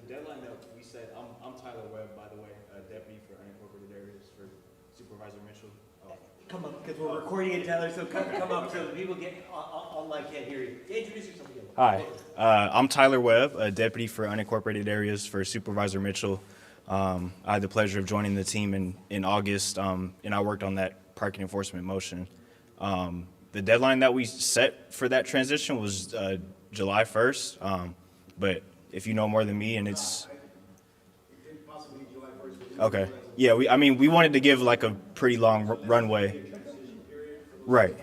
deadline that we said, I'm Tyler Webb, by the way, deputy for unincorporated areas for Supervisor Mitchell. Come up, because we're recording it, Tyler, so come up so people get online can't hear you. Introduce yourself again. Hi, I'm Tyler Webb, a deputy for unincorporated areas for Supervisor Mitchell. I had the pleasure of joining the team in August, and I worked on that parking enforcement motion. The deadline that we set for that transition was July 1st, but if you know more than me, and it's Possibly July 1st. okay. Yeah, we wanted to give like a pretty long runway. Right.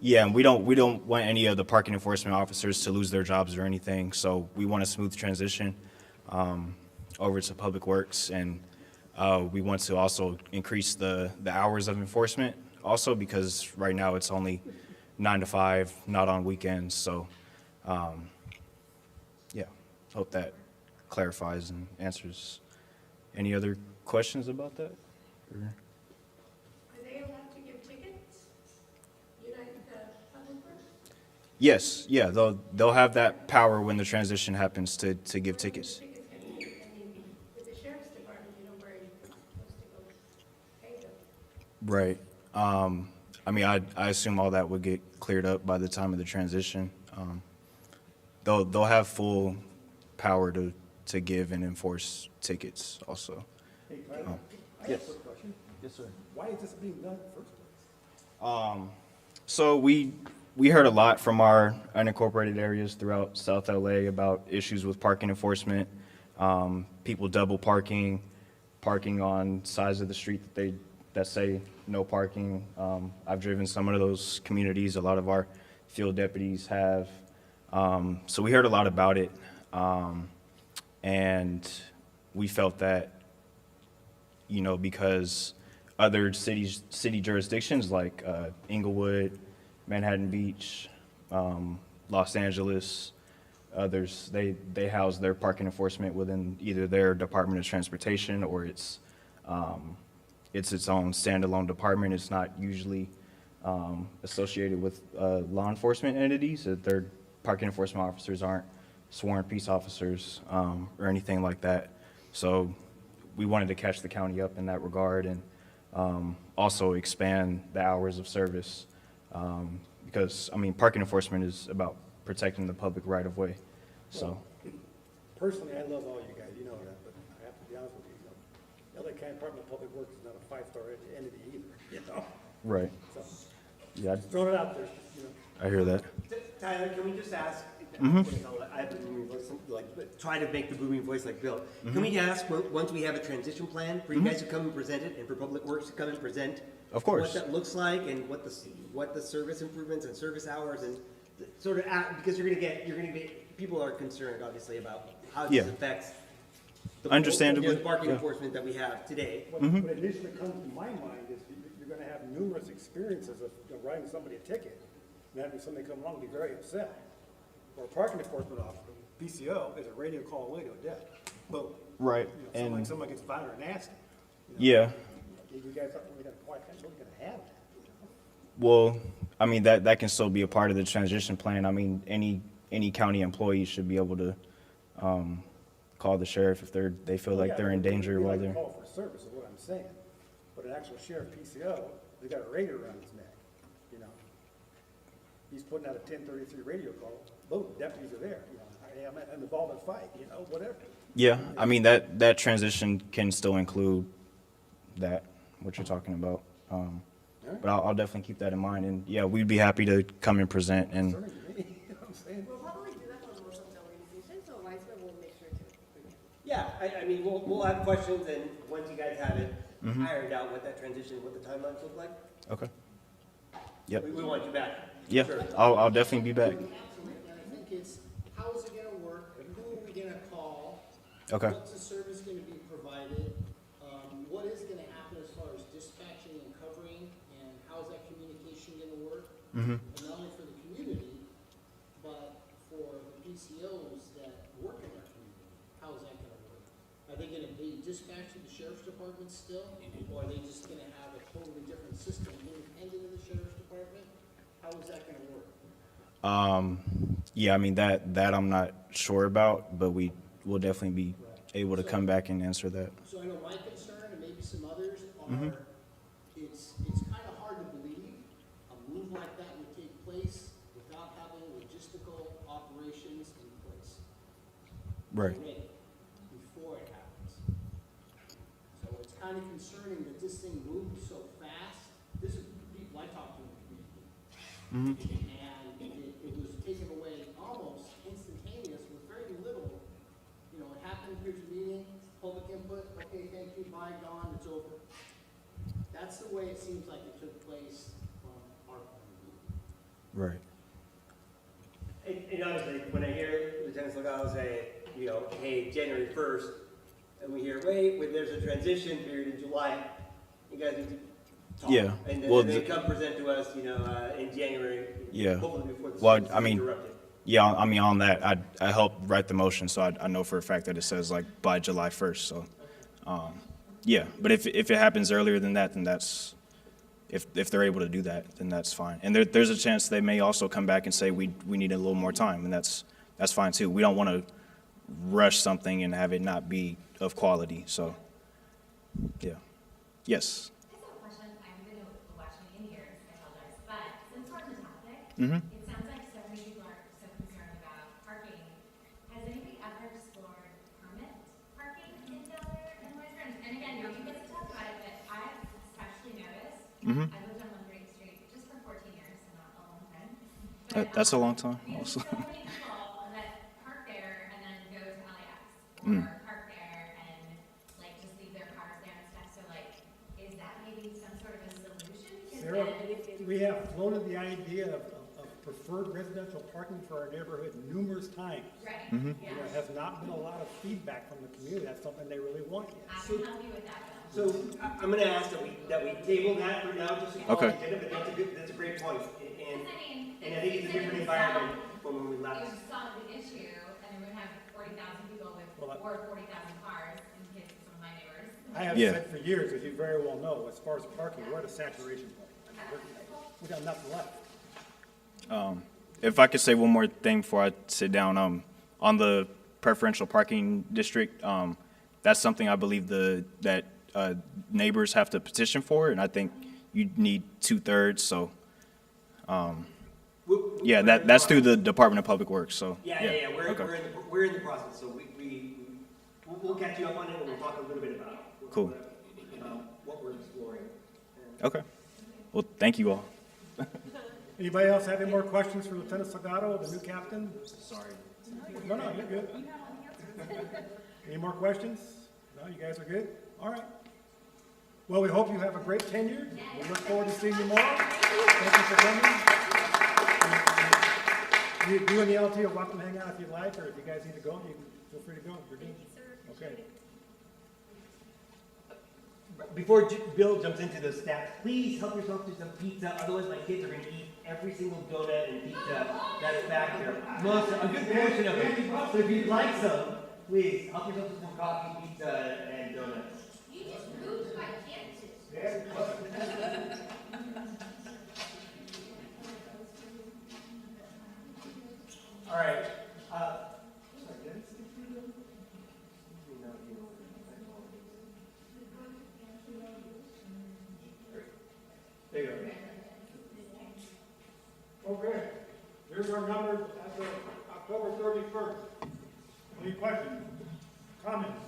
Yeah, and we don't want any of the parking enforcement officers to lose their jobs or anything. So we want a smooth transition over to Public Works, and we want to also increase the hours of enforcement also, because right now it's only 9 to 5, not on weekends. So yeah, hope that clarifies and answers. Any other questions about that? Or? Are they allowed to give tickets? United Public Works? Yes, yeah, they'll have that power when the transition happens to give tickets. I mean, with the sheriff's department, you know where you're supposed to go pay them. Right. I mean, I assume all that would get cleared up by the time of the transition. They'll have full power to give and enforce tickets also. Hey, Tyler, I have a quick question. Yes, sir. Why is this being done in the first place? So we heard a lot from our unincorporated areas throughout South LA about issues with parking enforcement, people double parking on sides of the street that say no parking. I've driven some of those communities. A lot of our field deputies have. So we heard a lot about it, and we felt that, you know, because other city jurisdictions like Inglewood, Manhattan Beach, Los Angeles, others, they house their parking enforcement within either their Department of Transportation or it's its own standalone department. It's not usually associated with law enforcement entities. Their parking enforcement officers aren't sworn peace officers or anything like that. So we wanted to catch the county up in that regard, and also expand the hours of service, because, I mean, parking enforcement is about protecting the public right of way. So, Personally, I love all you guys, you know that, but I have to be honest with you, LA County Department of Public Works is not a five-star entity either, you know? right. So, Yeah, just throwing it out there, you know? I hear that. Tyler, can we just ask? I have the booming voice, like try to make the booming voice like Bill. Can we ask once we have a transition plan for you guys to come and present it, and for Public Works to come and present? Of course. What that looks like, and what the service improvements and service hours and sort of because you're gonna get people are concerned obviously about how this affects the Understandably, the parking yeah. enforcement that we have today. What initially comes to my mind is you're gonna have numerous experiences of writing somebody a ticket, and having somebody come along and be very upset. Or a parking enforcement officer, PCO, is a radio call away to a death. Boom. Right, You know, and someone gets violent or nasty. yeah. You guys aren't really gonna have that. Well, I mean, that can still be a part of the transition plan. I mean, any county employee should be able to call the sheriff if they feel like they're in danger while they're. Call for service is what I'm saying. But an actual sheriff PCO, they got a radio around his neck, you know. He's putting out a 1033 radio call, boom, deputies are there, you know. Hey, I'm involved in a fight, you know, whatever. Yeah, I mean, that transition can still include that, what you're talking about. But I'll definitely keep that in mind, and yeah, we'd be happy to come and present and. Concerning to me, you know what I'm saying? We'll probably do that for most of the organizations, so Wiseburn will make sure to. Yeah, I mean, we'll have questions, and once you guys have it ironed out what that transition, what the timelines look like, Okay. Yep. we want you back. Yeah, Sure. I'll definitely be back. Absolutely, and I think it's, how is it gonna work, who are we gonna call? Okay. What's the service gonna be provided? What is gonna happen as far as dispatching and covering, and how's that communication gonna work? And not only for the community, but for the PCOs that work in our community, how is that gonna work? Are they gonna be dispatched to the sheriff's department still, or are they just gonna have a totally different system independent of the sheriff's department? How is that gonna work? Yeah, I mean, that I'm not sure about, but we will definitely be able to come back and answer that. So I know my concern, and maybe some others, Mm-hmm. are, it's kind of hard to believe a move like that would take place without having logistical operations in place. Right. Already, before it happens. So it's kind of concerning that this thing moved so fast. This is people I talked to in the community. And it was taken away almost instantaneous with very little, you know, it happened, here's a meeting, public input, okay, thank you, bye, gone, it's over. That's the way it seems like it took place from our point of view. Right. And honestly, when I hear Lieutenant Salgado say, you know, hey, January 1st, and we hear, wait, there's a transition period in July, you guys need to talk. Yeah, And then well, they the- come present to us, you know, in January. Yeah. Hopefully before the Well, school I is mean, interrupted. Yeah, I mean, on that, I helped write the motion, so I know for a fact that it says like by July 1st, so, yeah. But if it happens earlier than that, then that's, if they're able to do that, then that's fine. And there's a chance they may also come back and say, we need a little more time, and that's fine too. We don't want to rush something and have it not be of quality, so, yeah. Yes. I just have a question. I haven't been watching in years, I apologize. But since we're on the topic, Mm-hmm. it sounds like so many people are so concerned about parking. Has anybody ever explored permit parking in down there in Wiseburn? And again, you guys have talked about it, but I've especially noticed, Mm-hmm. I lived on 138th Street just for 14 years, so not a long time. But, That's a long time, we have also. so many people that park there and then go to LAX, Mm. or park there and like just leave their cars there and stuff. So like, is that maybe some sort of a solution? 'Cause Sarah, then- we have floated the idea of preferred residential parking for our neighborhood numerous times. Right, Mm-hmm. yeah. There has not been a lot of feedback from the community. That's something they really want. I can help you with that though. So I'm gonna ask that we table that for now, just to call Okay. it agenda, but that's a great point. And, Because I mean, and I think it's a different environment from when we It left. would solve the issue and we would have 40,000 people with, Well, I- or 40,000 cars in the case of some of my neighbors. I have Yeah. said for years, as you very well know, as far as parking, we're at a saturation point. I mean, we got nothing left. If I could say one more thing before I sit down, on the preferential parking district, that's something I believe that neighbors have to petition for, and I think you need 2/3, so, yeah, that's through the Department of Public Works, so. Yeah, we're Okay. we're in the process, so we'll catch you up on it, and we'll talk a little bit about it. Cool. What we're exploring. Okay. Well, thank you all. Anybody else have any more questions for Lieutenant Salgado, the new captain? Sorry. No, you're good. Any more questions? No, you guys are good? All right. Well, we hope you have a great tenure. We look forward to seeing you more. Thank you for coming. You and the LT are welcome to hang out if you like, or if you guys need to go, you can feel free to go. You're good. Okay. Before Bill jumps into the stats, please help yourself to some pizza, otherwise my kids are gonna eat every single donut and pizza that is back there. A good portion of it. So if you'd like some, please help yourself to some coffee, pizza, and donuts. You just moved my kids. All right. There you go. Okay. Here's our numbers as of October 31st. Any questions, comments,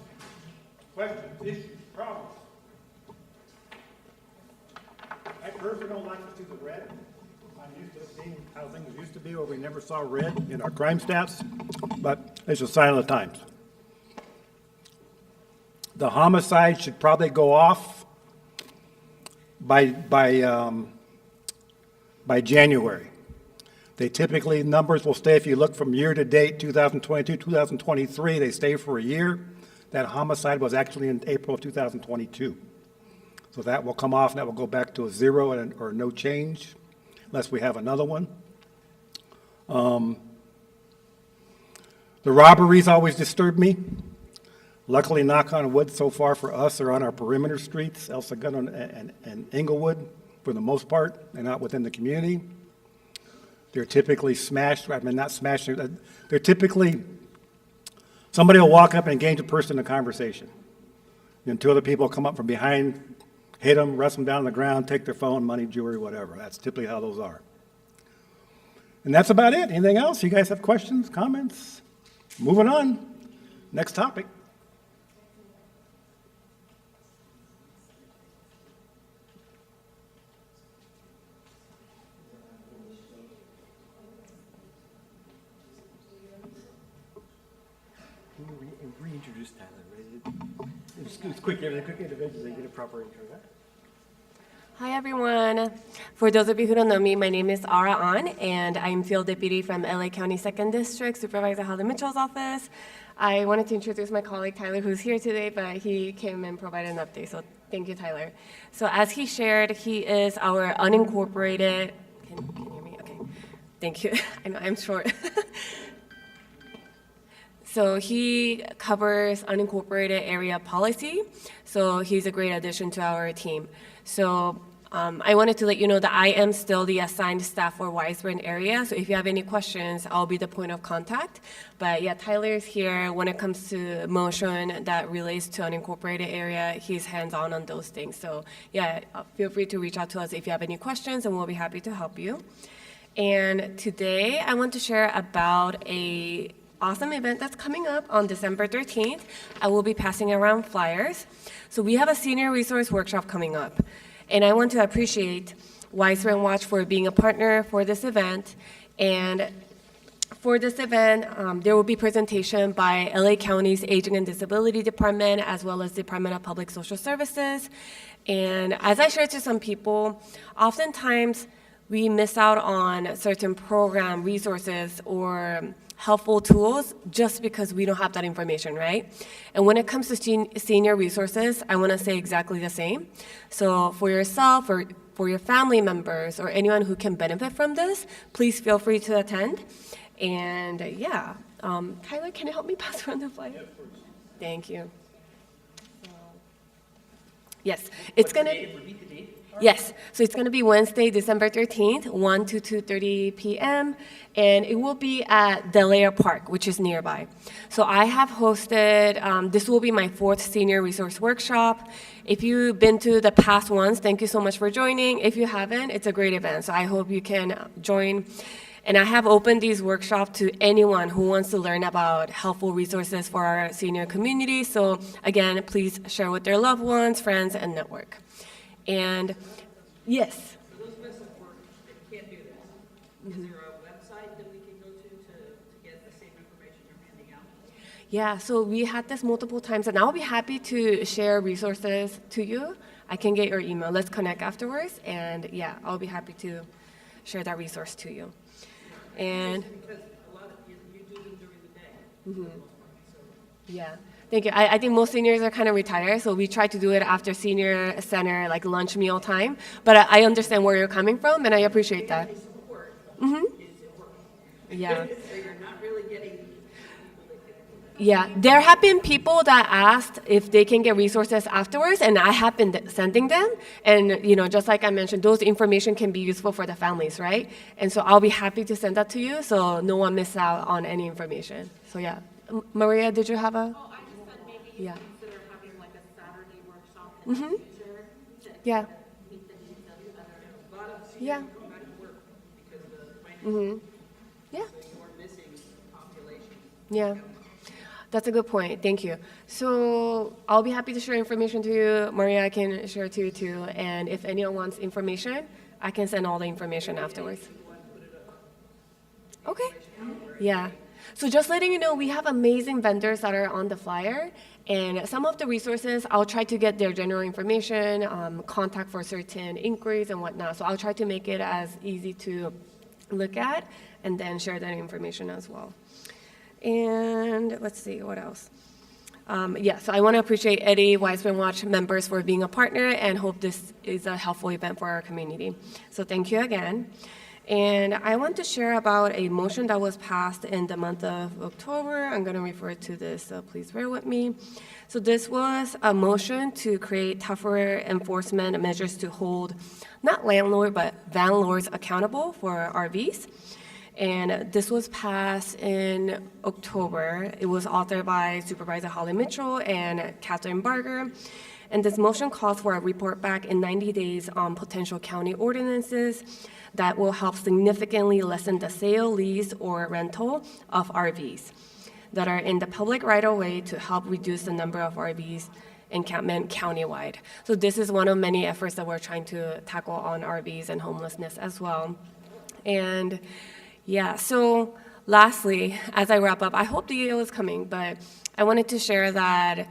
issues, problems? I personally don't like to see the red. I'm used to seeing how things used to be where we never saw red in our crime stats, but it's a sign of the times. The homicide should probably go off by January. They typically, numbers will stay, if you look from year to date, 2022, 2023, they stay for a year. That homicide was actually in April of 2022. So that will come off, and that will go back to a zero or no change, unless we have another one. The robberies always disturb me. Luckily, knock on wood, so far for us, they're on our perimeter streets, El Segundo and Inglewood, for the most part, and not within the community. They're typically smashed, I mean, not smashed, they're typically Somebody will walk up and engage a person in a conversation. Then two other people come up from behind, hit them, wrestle them down on the ground, take their phone, money, jewelry, whatever. That's typically how those are. And that's about it. Anything else? You guys have questions, comments? Moving on. Next topic. Reintroduce Tyler, right? It's quick individually, get a proper intro, right? Hi everyone. For those of you who don't know me, my name is Ara An, and I'm field deputy from LA County 2nd District, Supervisor Holly Mitchell's office. I wanted to introduce my colleague Tyler, who's here today, but he came and provided an update, so thank you, Tyler. So as he shared, he is our unincorporated, can you hear me? Okay, thank you. I know I'm short. So he covers unincorporated area policy, so he's a great addition to our team. So I wanted to let you know that I am still the assigned staff for Wiseburn area, so if you have any questions, I'll be the point of contact. But yeah, Tyler's here when it comes to motion that relates to unincorporated area. He's hands-on on those things. So yeah, feel free to reach out to us if you have any questions, and we'll be happy to help you. And today, I want to share about a awesome event that's coming up on December 13th. I will be passing around flyers. So we have a senior resource workshop coming up, and I want to appreciate Wiseburn Watch for being a partner for this event. And for this event, there will be presentation by LA County's Aging and Disability Department, as well as Department of Public Social Services. And as I shared to some people, oftentimes we miss out on certain program resources or helpful tools just because we don't have that information, right? And when it comes to senior resources, I want to say exactly the same. So for yourself or for your family members or anyone who can benefit from this, please feel free to attend. And yeah, Tyler, can you help me pass around the flyer? Yeah, of course. Thank you. Yes, it's going to... Yes, so it's going to be Wednesday, December 13th, 1 to 2:30 p.m., and it will be at Del Air Park, which is nearby. So I have hosted, this will be my 4th senior resource workshop. If you've been to the past ones, thank you so much for joining. If you haven't, it's a great event, so I hope you can join. And I have opened these workshops to anyone who wants to learn about helpful resources for our senior community. So again, please share with their loved ones, friends, and network. And yes. For those of us that work that can't do this, is there a website that we can go to get the same information you're handing out? Yeah, so we had this multiple times, and I'll be happy to share resources to you. I can get your email. Let's connect afterwards, and yeah, I'll be happy to share that resource to you. And because a lot of you do them during the day. For the most part, so. yeah. Thank you. I think most seniors are kind of retired, so we try to do it after senior center, like lunch meal time. But I understand where you're coming from, and I appreciate that. Support Mm-hmm. is important. Yeah. So you're not really getting people that can. Yeah. There have been people that asked if they can get resources afterwards, and I have been sending them. And, you know, just like I mentioned, those information can be useful for the families, right? And so I'll be happy to send that to you so no one misses out on any information. So, yeah. Maria, did you have a... Yeah. Consider having like a Saturday workshop in the future to Yeah. meet the needs of other. A lot of Yeah. seniors go back to work because the financial, Yeah. so you're missing population. Yeah. That's a good point. Thank you. So I'll be happy to share information to you. Maria, I can share to you too. And if anyone wants information, I can send all the information afterwards. Okay. Yeah. So just letting you know, we have amazing vendors that are on the flyer. And some of the resources, I'll try to get their general information, contact for certain inquiries and whatnot. So I'll try to make it as easy to look at and then share that information as well. And let's see, what else? So I want to appreciate Eddie, Wiseburn Watch members for being a partner and hope this is a helpful event for our community. So thank you again. And I want to share about a motion that was passed in the month of October. I'm going to refer to this, so please bear with me. So this was a motion to create tougher enforcement measures to hold not landlord, but landlords accountable for RVs. And this was passed in October. It was authored by Supervisor Holly Mitchell and Catherine Barger. And this motion calls for a report back in 90 days on potential county ordinances that will help significantly lessen the sale, lease, or rental of RVs that are in the public right-of-way to help reduce the number of RVs encampment countywide. So this is one of many efforts that we're trying to tackle on RVs and homelessness as well. And yeah, so lastly, as I wrap up, I hope the EO is coming, but I wanted to share that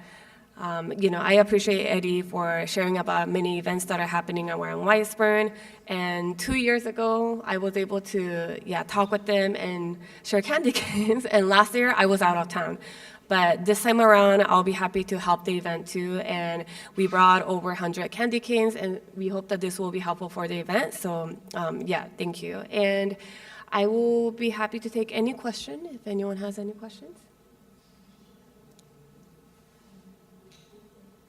I appreciate Eddie for sharing about many events that are happening around Wiseburn. And 2 years ago, I was able to, talk with them and share candy canes. And last year, I was out of town. But this time around, I'll be happy to help the event too. And we brought over 100 candy canes, and we hope that this will be helpful for the event. So, thank you. And I will be happy to take any question if anyone has any questions.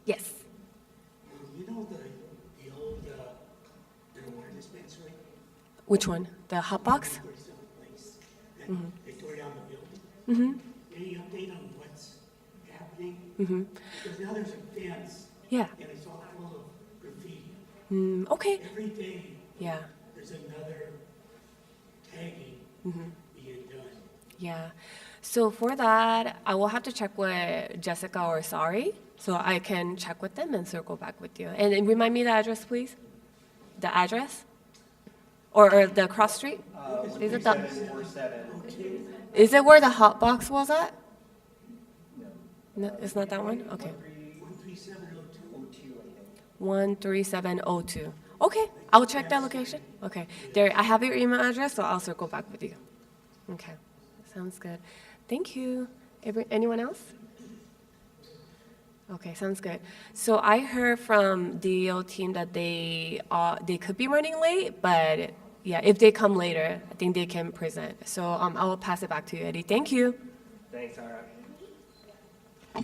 Yes. You know the old marijuana dispensary? Which one? The hot box? There's some place that they tore down the building. Mm-hmm. Any update on what's happening? Mm-hmm. Because now there's a fence. Yeah. And it's all full of graffiti. Okay. Every day Yeah. there's another tagging being done. Yeah. So for that, I will have to check with Jessica or Sari, so I can check with them and circle back with you. And remind me the address, please. The address, or the cross street. Is it the? 3747. Is it where the hot box was at? No, it's not that one. Okay. 13702. 13702. Okay, I'll check that location. Okay, there. I have your email address, so I'll circle back with you. Okay, sounds good. Thank you. Anyone else? Okay, sounds good. So I heard from the DEO team that they could be running late, but yeah, if they come later, I think they can present. So I will pass it back to you, Eddie. Thank you. Thanks, Ara.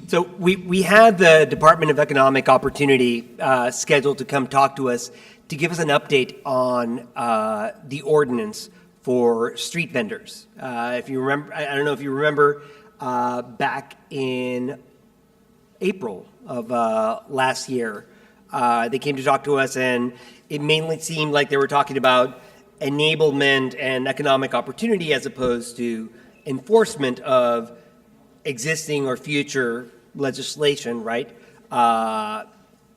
So we had the Department of Economic Opportunity scheduled to come talk to us to give us an update on the ordinance for street vendors. If you remember, I don't know if you remember, back in April of last year, they came to talk to us, and it mainly seemed like they were talking about enablement and economic opportunity as opposed to enforcement of existing or future legislation, right?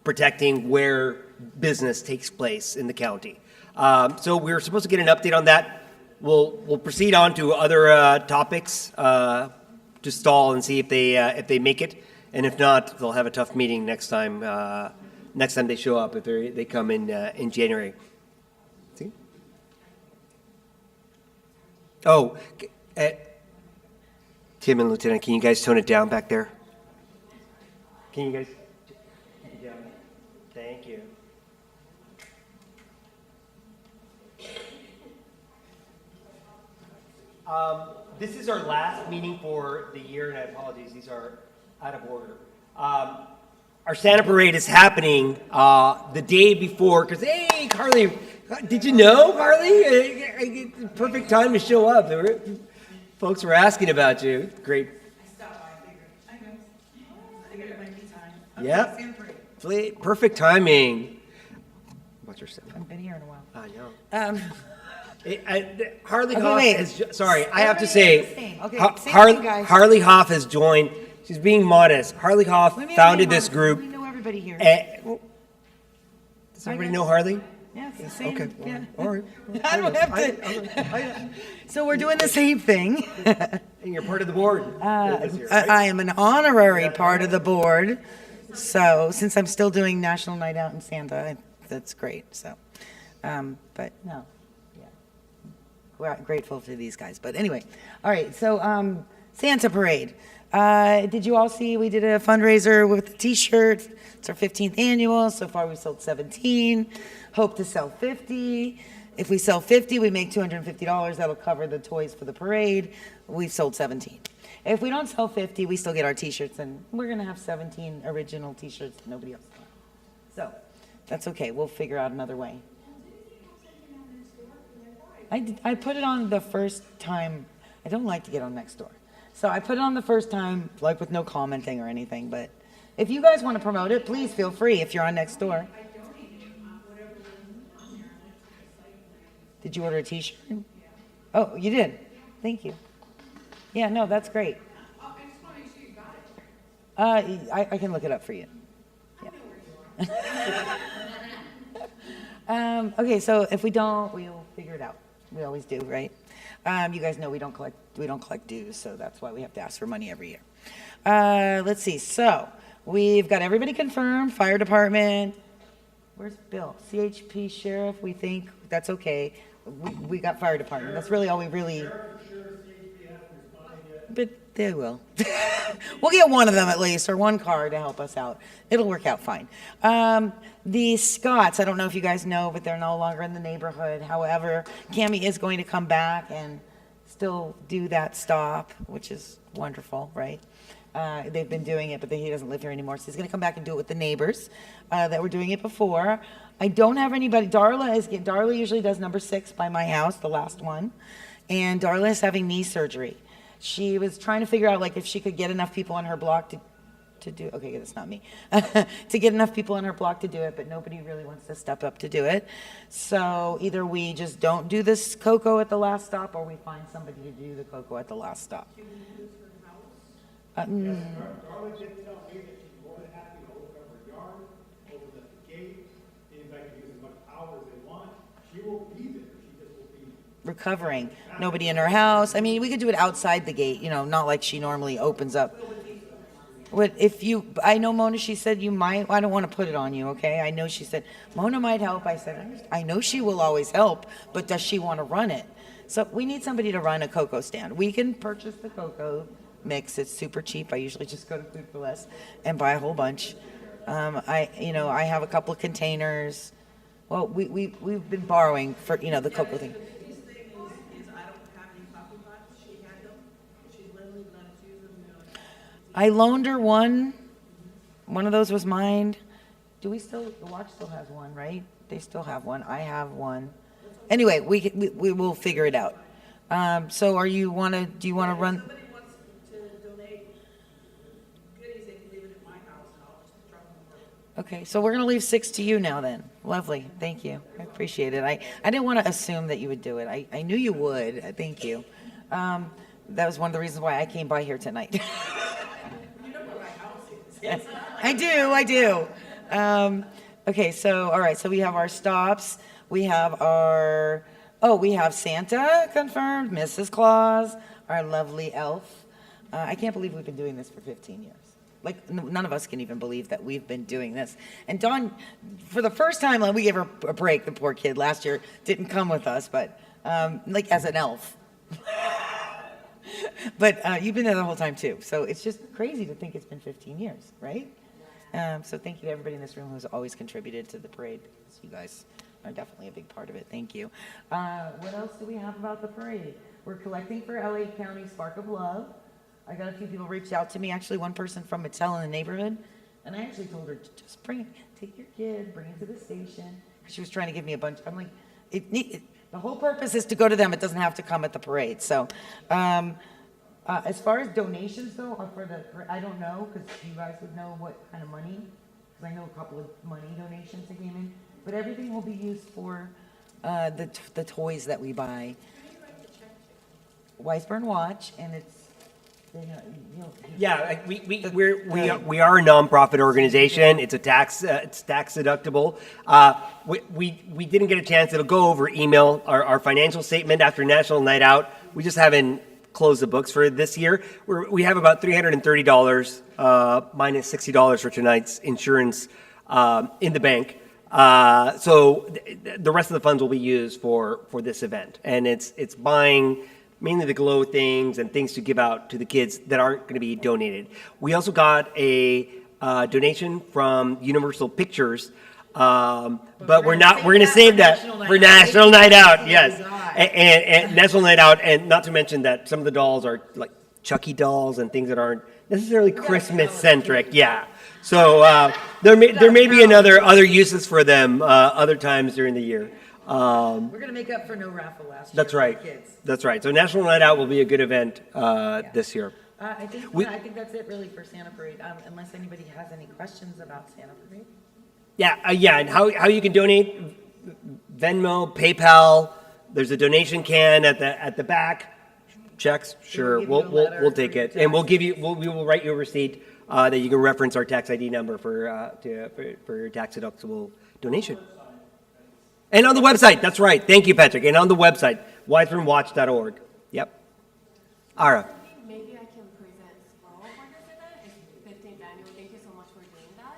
Protecting where business takes place in the county. So we were supposed to get an update on that. We'll proceed on to other topics to stall and see if they make it, and if not, they'll have a tough meeting next time. Next time they show up, if they come in January. See? Oh, Tim and Lieutenant, can you guys tone it down back there? Can you guys? Yeah. Thank you. This is our last meeting for the year, and I apologize, these are out of order. Our Santa Parade is happening the day before, because, hey, Carly, did you know, Carly? Perfect time to show up. Folks were asking about you. Great. I stopped by, I figured it might be time. Okay, Yep. Santa Parade. Perfect timing. What's your step? I've been here in a while. I know. Harley Okay, Hoff wait. sorry, I have to Everybody say, is the same. Okay, same Harley, thing, guys. Harley Hoff has joined. She's being modest. Harley Hoff Let me founded be this honest, group. We know everybody here. Does everybody know Harley? Yeah, it's the same. Okay. Yeah. All right. I don't have to. So we're doing the same thing. And you're part of the board this year, right? I am an honorary part of the board. So since I'm still doing National Night Out in Santa, that's great. So, but no, yeah, we're grateful to these guys. But anyway, all right. So Santa Parade. Did you all see we did a fundraiser with a T-shirt? It's our 15th annual. So far, we sold 17. Hope to sell 50. If we sell 50, we make $250. That'll cover the toys for the parade. We've sold 17. If we don't sell 50, we still get our T-shirts, and we're gonna have 17 original T-shirts that nobody else will. So that's okay. We'll figure out another way. I put it on the first time. I don't like to get on Nextdoor. So I put it on the first time, like with no commenting or anything, but if you guys want to promote it, please feel free if you're on Nextdoor. Did you order a t-shirt? Oh, you did? Thank you. Yeah, no, that's great. I can look it up for you. Yeah. Okay, so if we don't, we'll figure it out. We always do, right? You guys know we don't collect dues, so that's why we have to ask for money every year. Let's see. So we've got everybody confirmed. Fire department. Where's Bill? CHP sheriff. We think that's okay. We got fire department. That's really all we really. But they will. We'll get one of them at least, or one car to help us out. It'll work out fine. The Scotts, I don't know if you guys know, but they're no longer in the neighborhood. However, Cammie is going to come back and still do that stop, which is wonderful, right? They've been doing it, but he doesn't live here anymore, so he's going to come back and do it with the neighbors that were doing it before. I don't have anybody. Darla usually does number 6 by my house, the last one, and Darla is having knee surgery. She was trying to figure out like if she could get enough people on her block to do, okay, that's not me, to get enough people on her block to do it, but nobody really wants to step up to do it. So either we just don't do this cocoa at the last stop, or we find somebody to do the cocoa at the last stop. Darla did tell me that she's more than happy to open up her yard, open up the gate, anybody can use as much power as they want. She will be there, she just will be Recovering, nobody in her house. I mean, we could do it outside the gate, not like she normally opens up. What if you? I know Mona. She said you might. I don't want to put it on you, okay? I know she said Mona might help. I said I know she will always help, but does she want to run it? So we need somebody to run a cocoa stand. We can purchase the cocoa mix. It's super cheap. I usually just go to Food for Less and buy a whole bunch. I have a couple of containers. Well, we've been borrowing for the cocoa thing. His thing is I don't have any coffee pots. She had them. She's literally let us use them. I loaned her one. One of those was mine. The watch still has one, right? They still have one. I have one. Anyway, we will figure it out. So do you want to run? If somebody wants to donate goodies, they can leave it at my house and I'll just drop them over. Okay, so we're going to leave 6 to you now then. Lovely. Thank you. I appreciate it. I didn't want to assume that you would do it. I knew you would. Thank you. That was one of the reasons why I came by here tonight. You know where my house is. I do. Okay, so, all right, so we have our stops. We have we have Santa confirmed, Mrs. Claus, our lovely elf. I can't believe we've been doing this for 15 years. Like, none of us can even believe that we've been doing this. And Dawn, for the first time, we gave her a break, the poor kid. Last year didn't come with us, but, as an elf. But you've been there the whole time, too. So it's just crazy to think it's been 15 years, right? So thank you to everybody in this room who's always contributed to the parade, because you guys are definitely a big part of it. Thank you. What else do we have about the parade? We're collecting for LA County Spark of Love. I got a few people reached out to me, actually one person from Mattel in the neighborhood, and I actually told her, just take your kid, bring it to the station, because she was trying to give me a bunch. I'm like, the whole purpose is to go to them. It doesn't have to come at the parade. So as far as donations go, I don't know, because you guys would know what kind of money, because I know a couple of money donations that came in, but everything will be used for the toys that we buy. Wiseburn Watch, and it's, Yeah, we are a nonprofit organization. It's tax deductible. We didn't get a chance. It'll go over email. Our financial statement after National Night Out. We just haven't closed the books for this year. We have about $330 minus $60 for tonight's insurance in the bank. So the rest of the funds will be used for this event, and it's buying mainly the glow things and things to give out to the kids that aren't going to be donated. We also got a donation from Universal Pictures, but we're going to save that for National Night Out. Yes, and National Night Out, and not to mention that some of the dolls are like Chucky dolls and things that aren't necessarily Christmas centric. Yeah, so there may be other uses for them other times during the year. We're gonna make up for no raffle last year. That's for right. the kids. That's right. So National Night Out will be a good event this year. I think that's it really for Santa Parade, unless anybody has any questions about Santa Parade. Yeah, and how you can donate, Venmo, PayPal, there's a donation can at the back. Checks, sure, give you a letter we'll for take your it. And we'll taxes. give you, we will write you a receipt that you can reference our tax ID number for your tax deductible donation. And on the website, that's right. Thank you, Patrick. And on the website, wiseburnwatch.org. Yep. Ara. Maybe I can present Squirrel for this event. It's 15th annual. Thank you so much for doing that.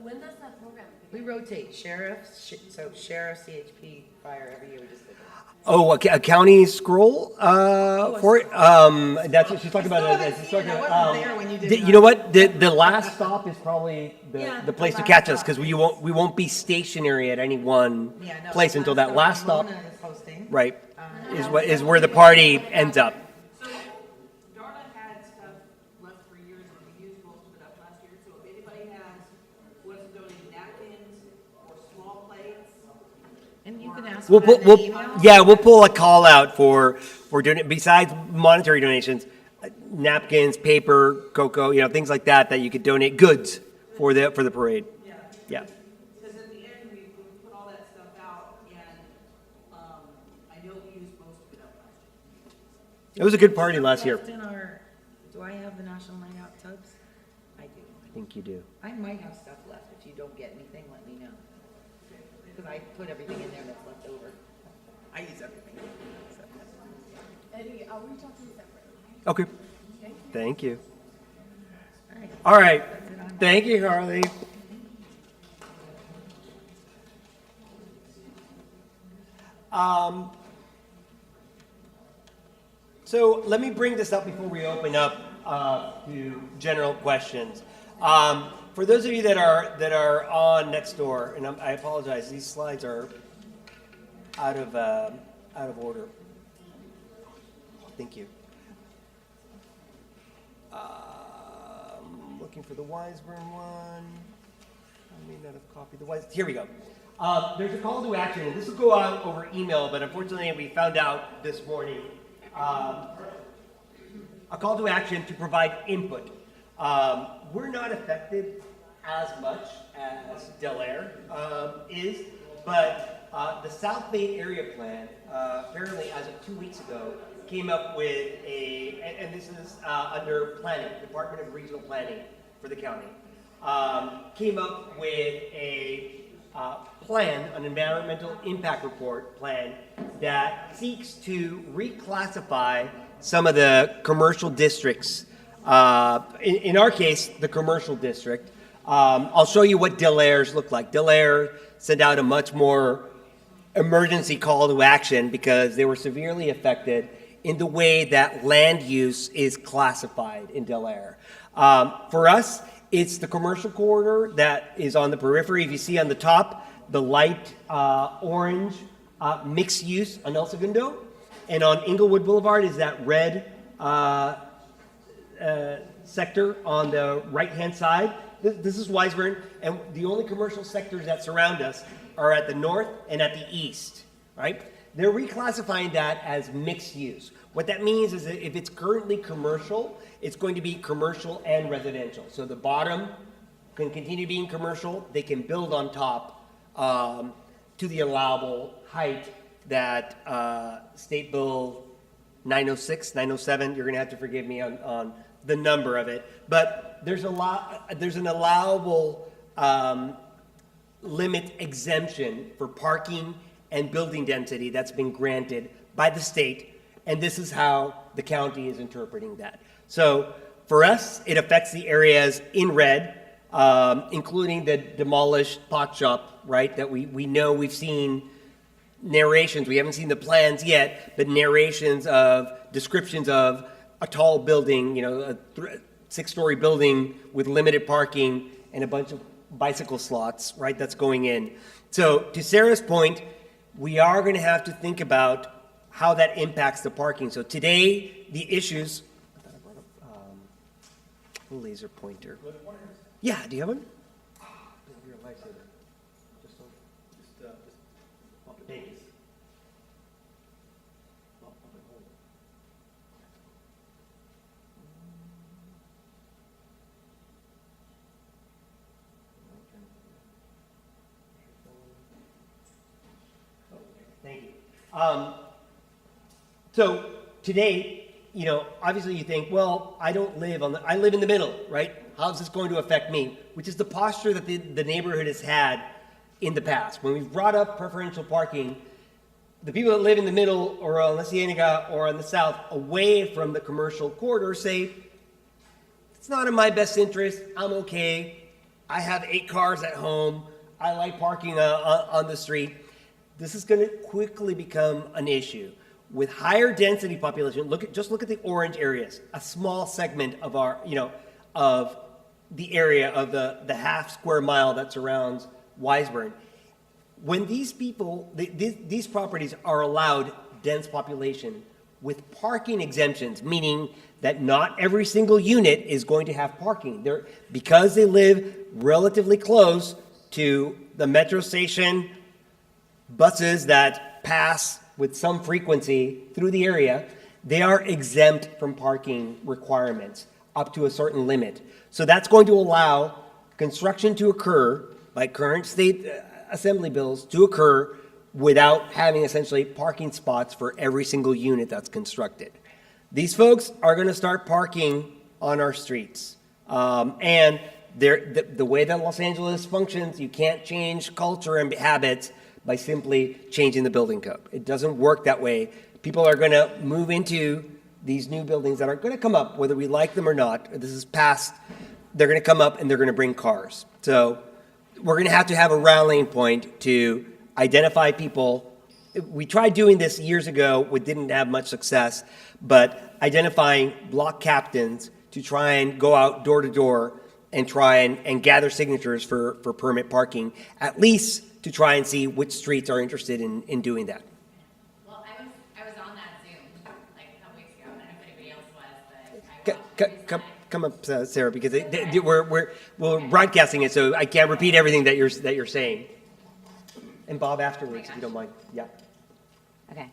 When does that program We begin? rotate sheriffs, so sheriff, CHP, fire every year, we just did it. Oh, a county scroll for it. That's what she's talking about. I wasn't there when you did You know what? The last stop is probably Yeah, the place the to catch last us because we won't be stationary at any one place until that last stop. Mona is hosting. Right, is where the party ends up. So Darla had stuff left for years and we used most of it up last year. So if anybody wants to donate napkins or small plates, And you can ask We'll for that in an email. we'll pull a call out for doing besides monetary donations, napkins, paper, cocoa, things like that you could donate, goods for the parade. Yeah. because at the end we put all that stuff out and I know we used most of it up last year. It was a good party last year. Left in our- Do I have the National Night Out tubs? I do. I think you do. I might have stuff left. If you don't get anything, let me know. Because I put everything in there that's left over. I use everything. So. Eddie, I'll reach out to you separately. Okay. Thank you. All right. All right. That's it on Thank you, Harley. So let me bring this up before we open up to general questions. For those of you that are on next door, and I apologize, these slides are out of order. Thank you. Looking for the Wiseburn one. I may not have copied the Wise. Here we go. There's a call to action, and this will go out over email, but unfortunately we found out this morning. A call to action to provide input. We're not affected as much as Del Air is, but the South Bay Area Plan, apparently as of 2 weeks ago, came up with and this is under planning, Department of Regional Planning for the county, came up with a plan, an environmental impact report plan that seeks to reclassify some of the commercial districts, in our case, the commercial district. I'll show you what Del Aire's look like. Del Aire sent out a much more emergency call to action because they were severely affected in the way that land use is classified in Del Aire. For us, it's the commercial corridor that is on the periphery. If you see on the top, the light orange mixed use on El Segundo, and on Inglewood Boulevard is that red sector on the right-hand side. This is Wiseburn, and the only commercial sectors that surround us are at the north and at the east, right? They're reclassifying that as mixed use. What that means is that if it's currently commercial, it's going to be commercial and residential. So the bottom can continue being commercial. They can build on top to the allowable height that State Bill 906, 907, you're going to have to forgive me on the number of it. But there's an allowable limit exemption for parking and building density that's been granted by the state, and this is how the county is interpreting that. So for us, it affects the areas in red, including the demolished pot shop, right, that we know we've seen narrations, we haven't seen the plans yet, but narrations of descriptions of a tall building, a 6-story building with limited parking and a bunch of bicycle slots, right, that's going in. So to Sarah's point, we are going to have to think about how that impacts the parking. So today, the issues, I thought I brought up a laser pointer. Yeah, do you have one? You're a lifesaver. Thanks. So today, you know, obviously you think, well, I live in the middle, right? How's this going to affect me? Which is the posture that the neighborhood has had in the past. When we've brought up preferential parking, the people that live in the middle or on La Cienega or on the south away from the commercial corridor say, it's not in my best interest, I'm okay, I have 8 cars at home, I like parking on the street. This is going to quickly become an issue. With higher density population, just look at the orange areas, a small segment of our, you know, of the area of the half square mile that surrounds Wiseburn. When these people, these properties are allowed dense population with parking exemptions, meaning that not every single unit is going to have parking. Because they live relatively close to the metro station, buses that pass with some frequency through the area, they are exempt from parking requirements up to a certain limit. So that's going to allow construction to occur, by current state assembly bills, to occur without having essentially parking spots for every single unit that's constructed. These folks are going to start parking on our streets. And the way that Los Angeles functions, you can't change culture and habits by simply changing the building code. It doesn't work that way. People are going to move into these new buildings that are going to come up, whether we like them or not. This is past. They're going to come up and they're going to bring cars. So we're going to have a rallying point to identify people. We tried doing this years ago. We didn't have much success, but identifying block captains to try and go out door to door and try and gather signatures for permit parking, at least to try and see which streets are interested in doing that. Well, I was on that Zoom like a couple weeks ago. I don't know if anybody else was, but I watched Come up, Sarah, because we're broadcasting it, so I can't repeat everything that you're saying. And Bob afterwards, if you don't mind. Yeah. Okay.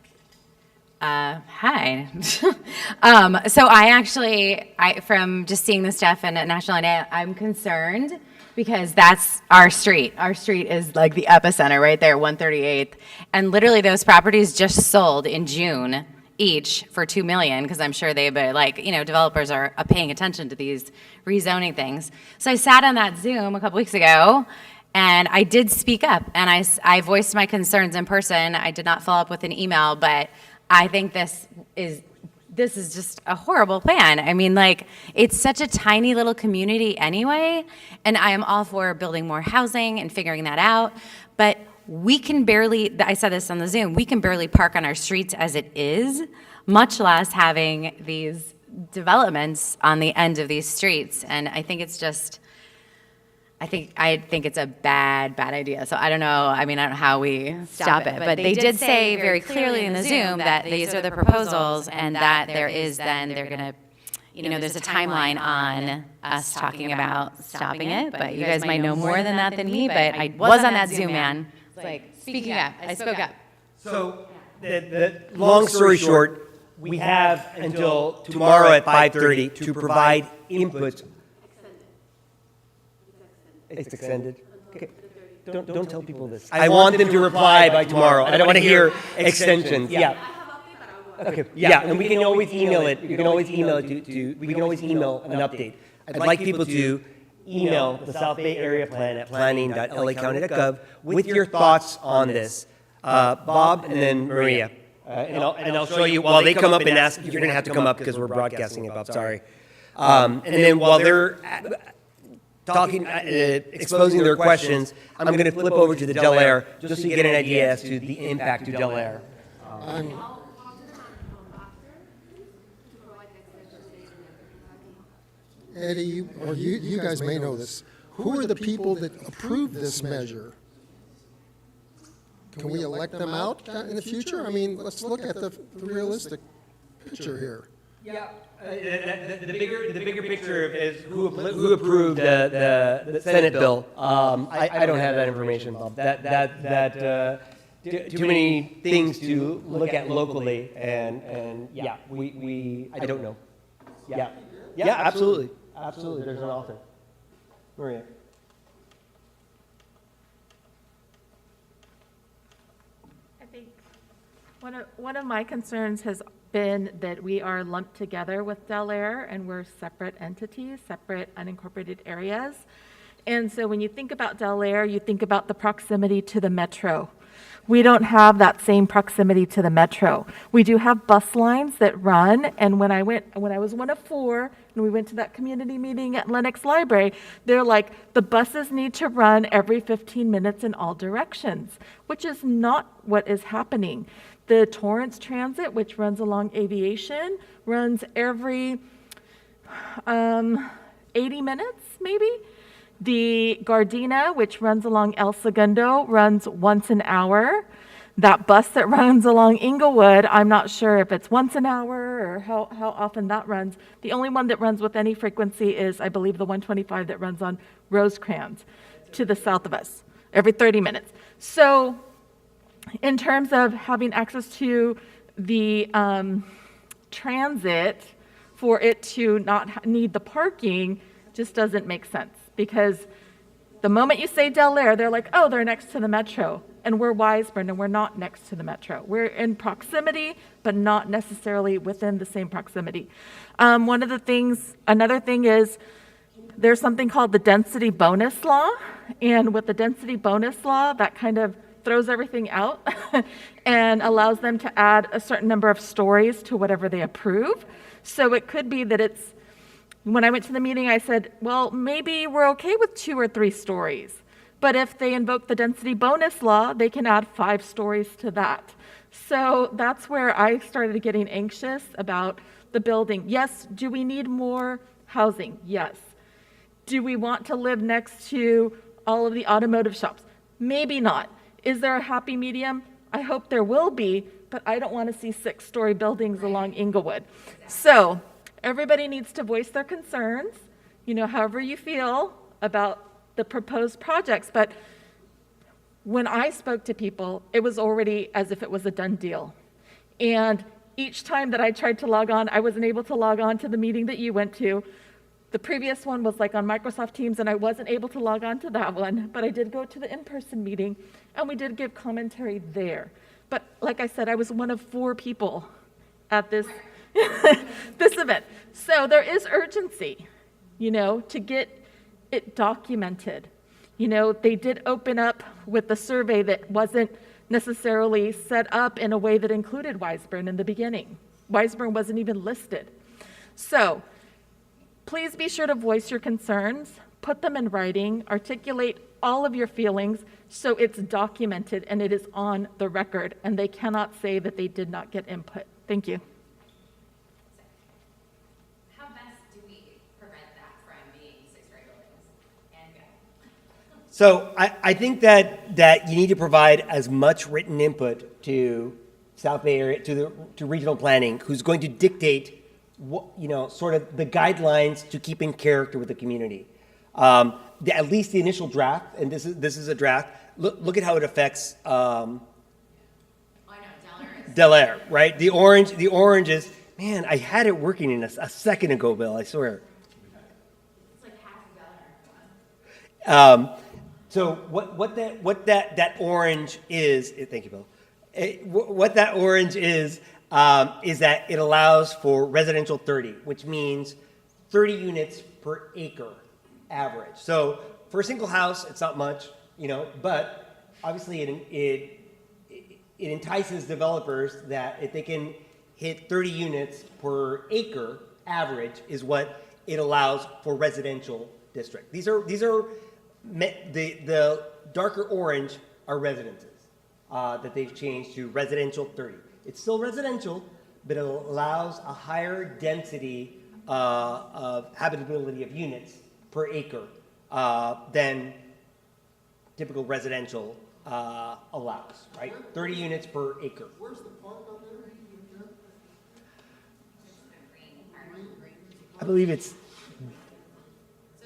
Hi. So I from just seeing the stuff in National Night, I'm concerned because that's our street. Our street is like the epicenter right there, 138th. And literally those properties just sold in June each for $2 million, because I'm sure they've been like, you know, developers are paying attention to these rezoning things. So I sat on that Zoom a couple weeks ago, and I did speak up, and I voiced my concerns in person. I did not follow up with an email, but I think this is just a horrible plan. I mean, like, it's such a tiny little community anyway, and I am all for building more housing and figuring that out, but we can barely, I said this on the Zoom, we can barely park on our streets as it is, much less having these developments on the end of these streets. And I think it's just, I think it's a bad idea. So I don't know, I mean, I don't know how we stop it. But they did say very clearly in the Zoom that these are the proposals and that there is then, they're going to, you know, there's a timeline on us talking about stopping it. But you guys might know more than that than me, but I was on that Zoom, man. It's like, speaking up, I spoke up. So the long story short, we have until tomorrow at 5:30 to provide input. It's extended. Okay. Don't tell people this. I want them to reply by tomorrow. I don't want to hear extensions. Yeah. Okay. Yeah, and we can always email it. You can always email it we can always email an update. I'd like people to email the South Bay Area Plan at planning.lacounty.gov with your thoughts on this. Bob and then Maria. And I'll show you, while they come up and ask, you're going to have to come up because we're broadcasting it, Bob, sorry. And then while they're talking, exposing their questions, I'm going to flip over to the Del Air just so you get an idea as to the impact to Del Air. Eddie, you guys may know this. Who are the people that approved this measure? Can we elect them out in the future? I mean, let's look at the realistic picture here. Yeah, the bigger picture is who approved the Senate bill. I don't have that information, Bob. Too many things to look at locally, and yeah, I don't know. Yeah, absolutely. Absolutely, there's an author. Maria. One of my concerns has been that we are lumped together with Del Air and we're separate entities, separate unincorporated areas. And so when you think about Del Air, you think about the proximity to the metro. We don't have that same proximity to the metro. We do have bus lines that run, and when I was one of four, and we went to that community meeting at Lenox Library, they're like, the buses need to run every 15 minutes in all directions, which is not what is happening. The Torrance Transit, which runs along Aviation, runs every 80 minutes, maybe. The Gardena, which runs along El Segundo, runs once an hour. That bus that runs along Inglewood, I'm not sure if it's once an hour or how often that runs. The only one that runs with any frequency is, I believe, the 125 that runs on Rosecrans to the south of us, every 30 minutes. So in terms of having access to the transit for it to not need the parking just doesn't make sense. Because the moment you say Del Air, they're like, oh, they're next to the metro. And we're Wiseburn, and we're not next to the metro. We're in proximity, but not necessarily within the same proximity. Another thing is there's something called the density bonus law. And with the density bonus law, that kind of throws everything out and allows them to add a certain number of stories to whatever they approve. So it could be that when I went to the meeting, I said, well, maybe we're okay with 2 or 3 stories. But if they invoke the density bonus law, they can add 5 stories to that. So that's where I started getting anxious about the building. Yes, do we need more housing? Yes. Do we want to live next to all of the automotive shops? Maybe not. Is there a happy medium? I hope there will be, but I don't want to see 6-story buildings along Inglewood. So everybody needs to voice their concerns, however you feel about the proposed projects. But when I spoke to people, it was already as if it was a done deal. And each time that I tried to log on, I wasn't able to log on to the meeting that you went to. The previous one was like on Microsoft Teams, and I wasn't able to log on to that one. But I did go to the in-person meeting, and we did give commentary there. But like I said, I was one of 4 people at this this event. So there is urgency, to get it documented. They did open up with the survey that wasn't necessarily set up in a way that included Wiseburn in the beginning. Wiseburn wasn't even listed. So please be sure to voice your concerns, put them in writing, articulate all of your feelings so it's documented and it is on the record, and they cannot say that they did not get input. Thank you. So I think that you need to provide as much written input to South Bay area, to regional planning, who's going to dictate what, sort of the guidelines to keep in character with the community. At least the initial draft, and this is a draft. Look at how it affects Del Air, right? The orange is, man, I had it working in a second ago, Bill, I swear. It's like half of Del Air. So what that orange is, thank you, Bill. What that orange is that it allows for residential 30, which means 30 units per acre average. So for a single house, it's not much, but obviously it entices developers that if they can hit 30 units per acre average is what it allows for residential district. These are the darker orange are residences that they've changed to residential 30. It's still residential, but it allows a higher density of habitability of units per acre than typical residential allows, right? 30 units per acre. Where's the park out there? I believe it's So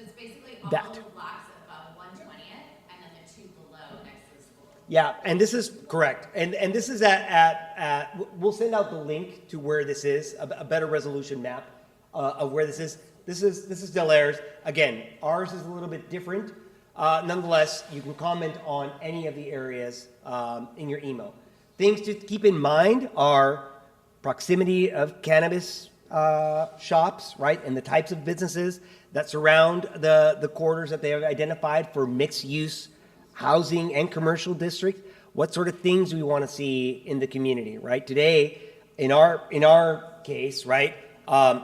it's basically all that. the blocks above 120th and then the 2 below next to the school. Yeah, and this is correct. And this is at we'll send out the link to where this is, a better resolution map of where this is. This is Del Air's. Again, ours is a little bit different. Nonetheless, you can comment on any of the areas in your email. things to keep in mind are proximity of cannabis shops, right? And the types of businesses that surround the corridors that they have identified for mixed-use housing and commercial district. What sort of things we want to see in the community, right? Today, in our case, right,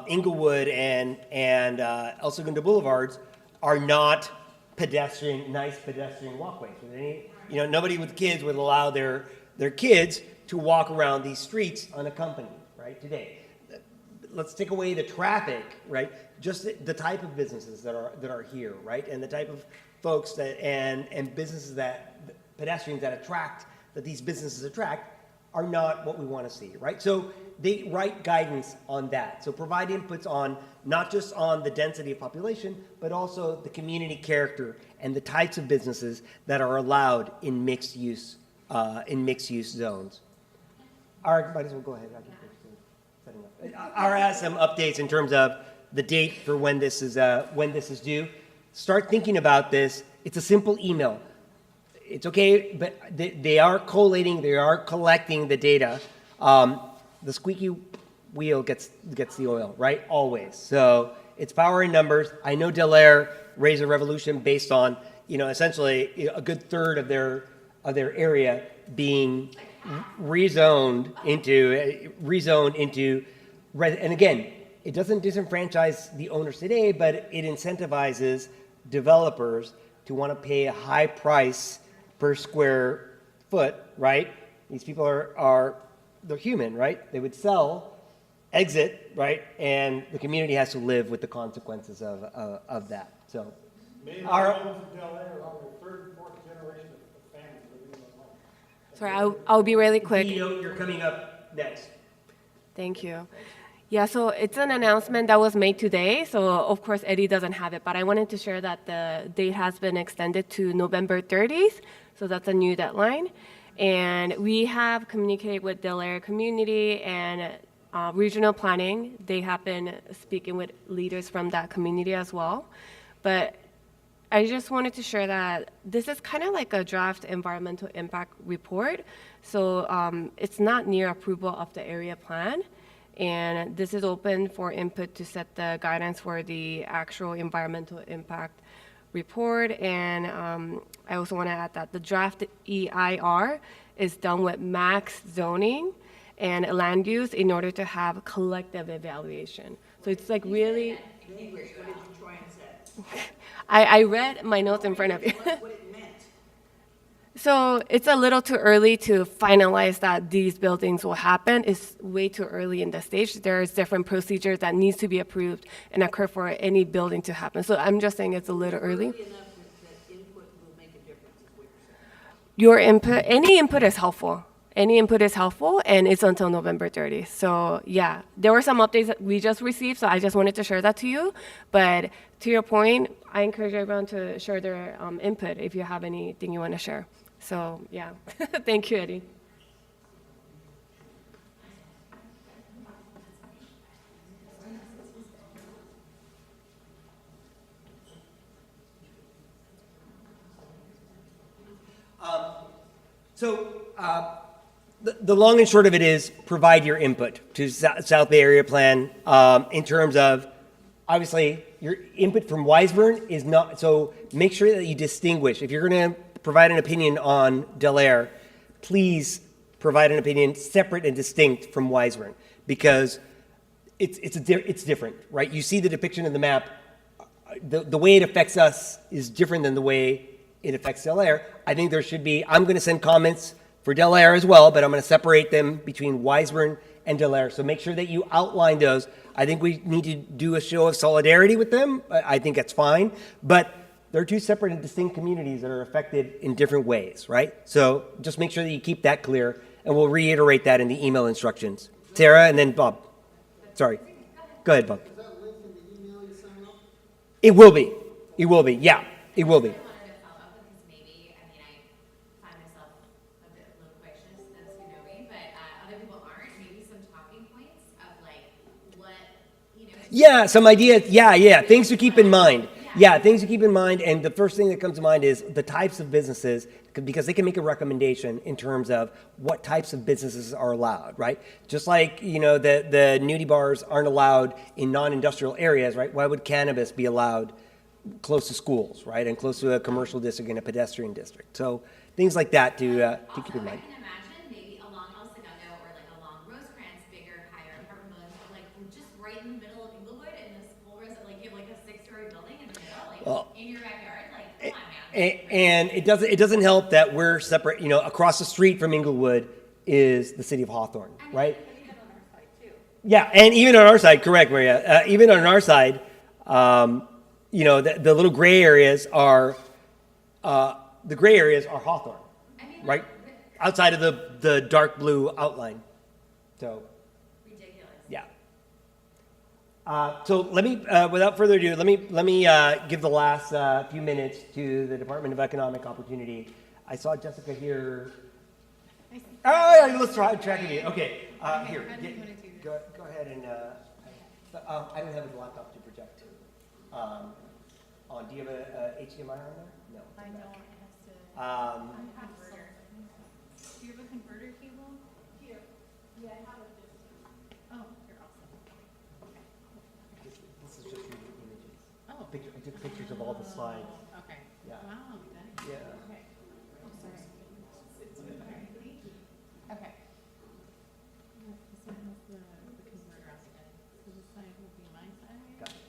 Inglewood and El Segundo Boulevards are not nice pedestrian walkways. Nobody with kids would allow their kids to walk around these streets unaccompanied, right, today. Let's take away the traffic, right? Just the type of businesses that are here, right? And the type of folks that and businesses pedestrians that these businesses attract are not what we want to see, right? So they write guidance on that. So provide inputs on not just on the density of population, but also the community character and the types of businesses that are allowed in mixed use zones. Art, might as well go ahead. I can finish setting up. Art has some updates in terms of the date for when this is due. Start thinking about this. It's a simple email. It's okay, but they are collating, they are collecting the data. The squeaky wheel gets the oil, right? Always. So it's power in numbers. I know Del Air raised a revolution based on, essentially a good third of their area being rezoned into, and again, it doesn't disenfranchise the owners today, but it incentivizes developers to want to pay a high price per square foot, right? These people they're human, right? They would sell, exit, right? And the community has to live with the consequences of that. So, Sorry, I'll be really quick. You're coming up next. Thank you. Yeah, so it's an announcement that was made today. So of course Eddie doesn't have it, but I wanted to share that the date has been extended to November 30th. So that's a new deadline. And we have communicated with Del Air community and regional planning. They have been speaking with leaders from that community as well. But I just wanted to share that this is kind of like a draft environmental impact report. So it's not near approval of the area plan. And this is open for input to set the guidance for the actual environmental impact report. And I also want to add that the draft EIR is done with max zoning and land use in order to have collective evaluation. So it's like really... In English, what did you try and say? I read my notes in front of you. What it meant. So it's a little too early to finalize that these buildings will happen. It's way too early in the stage. There's different procedures that needs to be approved and occur for any building to happen. So I'm just saying it's a little early. Early enough that input will make a difference, is what you're saying. Your input, any input is helpful. Any input is helpful, and it's until November 30th. So yeah, there were some updates that we just received, so I just wanted to share that to you. But to your point, I encourage everyone to share their input if you have anything you want to share. So yeah, thank you, Eddie. The long and short of it is provide your input to South Bay Area Plan in terms of, obviously, your input from Wiseburn is not, so make sure that you distinguish. If you're going to provide an opinion on Del Air, please provide an opinion separate and distinct from Wiseburn, because it's different, right? You see the depiction of the map. The way it affects us is different than the way it affects Del Air. I think there should be, I'm going to send comments for Del Air as well, but I'm going to separate them between Wiseburn and Del Air. So make sure that you outline those. I think we need to do a show of solidarity with them. I think that's fine. But they're two separate and distinct communities that are affected in different ways, right? So just make sure that you keep that clear, and we'll reiterate that in the email instructions. Sarah, and then Bob. Sorry. Go ahead, Bob. Is that linked in the email you sent out? It will be. It will be. Yeah, it will be. Yeah, some ideas. Yeah, things to keep in mind. Yeah, things to keep in mind, and the first thing that comes to mind is the types of businesses, because they can make a recommendation in terms of what types of businesses are allowed, right? Just like, the nudie bars aren't allowed in non-industrial areas, right? Why would cannabis be allowed close to schools, right? And close to a commercial district and a pedestrian district? So things like that to keep in mind. I can imagine maybe along El Segundo or like along Rosecrans, bigger, higher apartment buildings, but like just right in the middle of Inglewood in this whole like you have like a 6-story building in the middle, like in your backyard, like come on, man. And it doesn't help that we're separate, across the street from Inglewood is the city of Hawthorne, right? Yeah, and even on our side, correct, Maria, even on our side, the little gray areas are, Hawthorne, right? Outside of the dark blue outline. So, Ridiculous. yeah. So let me, without further ado, let me give the last few minutes to the Department of Economic Opportunity. I saw Jessica here. Oh, yeah, let's try tracking you. Okay, here, go ahead and, I don't have a laptop to project. Do you have a HDMI on there? No. I know it has to. Converter. Do you have a converter cable? Here. Yeah, I have it. Oh, you're awesome. Okay. This is just your images. Oh. I took pictures of all the slides. Okay. Yeah. Wow, nice. Yeah. Okay. Oh, sorry. Okay. Okay. This one has the converter on it. So this side will be my side. Got it.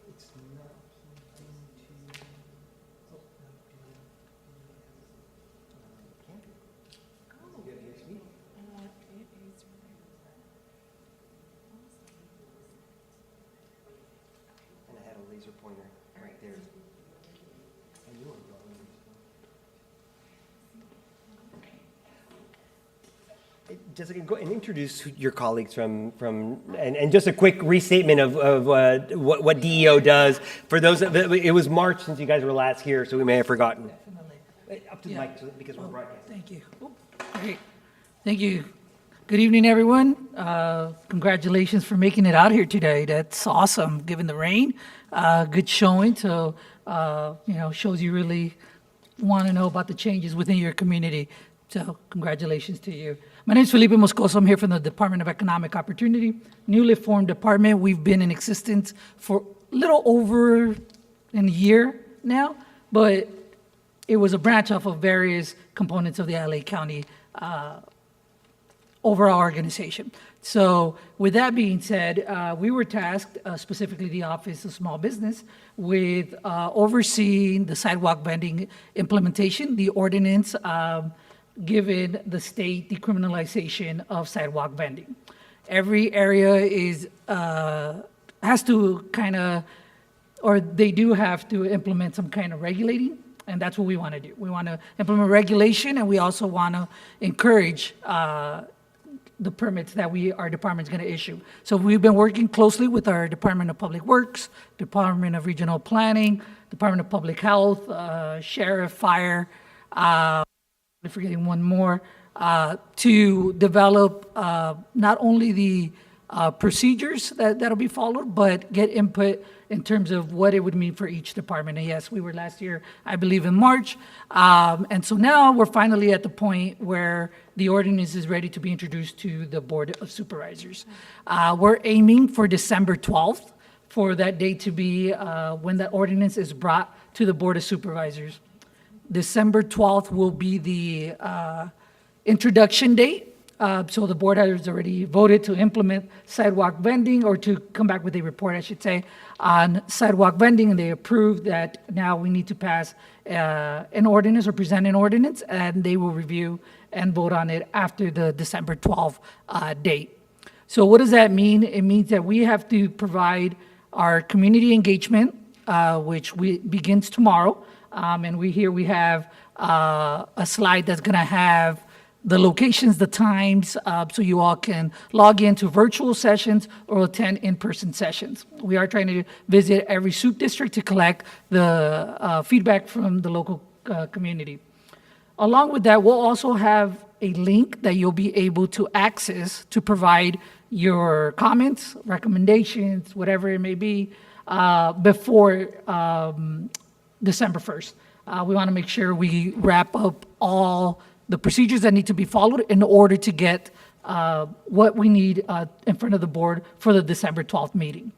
It's not something to. Oh, no, can't do it. You have USB? It is And I had a laser pointer right there. I knew it was all laser. Jessica, go and introduce your colleagues and just a quick restatement of what DEO does. For those, it was March since you guys were last here, so we may have forgotten. Up to the mic, because we're broadcasting. Thank you. Great. Thank you. Good evening, everyone. Congratulations for making it out here today. That's awesome, given the rain. Good showing, so, shows you really want to know about the changes within your community. So congratulations to you. My name is Felipe Moscoso. I'm here from the Department of Economic Opportunity, newly formed department. We've been in existence for a little over a year now, but it was a branch off of various components of the LA County overall organization. So with that being said, we were tasked, specifically the Office of Small Business, with overseeing the sidewalk vending implementation, the ordinance given the state decriminalization of sidewalk vending. Every area has to kind of, or they do have to implement some kind of regulating, and that's what we want to do. We want to implement regulation, and we also want to encourage the permits that our department's going to issue. So we've been working closely with our Department of Public Works, Department of Regional Planning, Department of Public Health, Sheriff, Fire, I'm forgetting one more, to develop not only the procedures that'll be followed, but get input in terms of what it would mean for each department. And yes, we were last year, I believe, in March. And so now we're finally at the point where the ordinance is ready to be introduced to the Board of Supervisors. We're aiming for December 12th for that date to be when that ordinance is brought to the Board of Supervisors. December 12th will be the introduction date. So the board has already voted to implement sidewalk vending, or to come back with a report, I should say, on sidewalk vending, and they approved that now we need to pass an ordinance or present an ordinance, and they will review and vote on it after the December 12th date. So what does that mean? It means that we have to provide our community engagement, which begins tomorrow. And we have a slide that's going to have the locations, the times, so you all can log into virtual sessions or attend in-person sessions. We are trying to visit every soup district to collect the feedback from the local community. Along with that, we'll also have a link that you'll be able to access to provide your comments, recommendations, whatever it may be, before December 1st. We want to make sure we wrap up all the procedures that need to be followed in order to get what we need in front of the board for the December 12th meeting.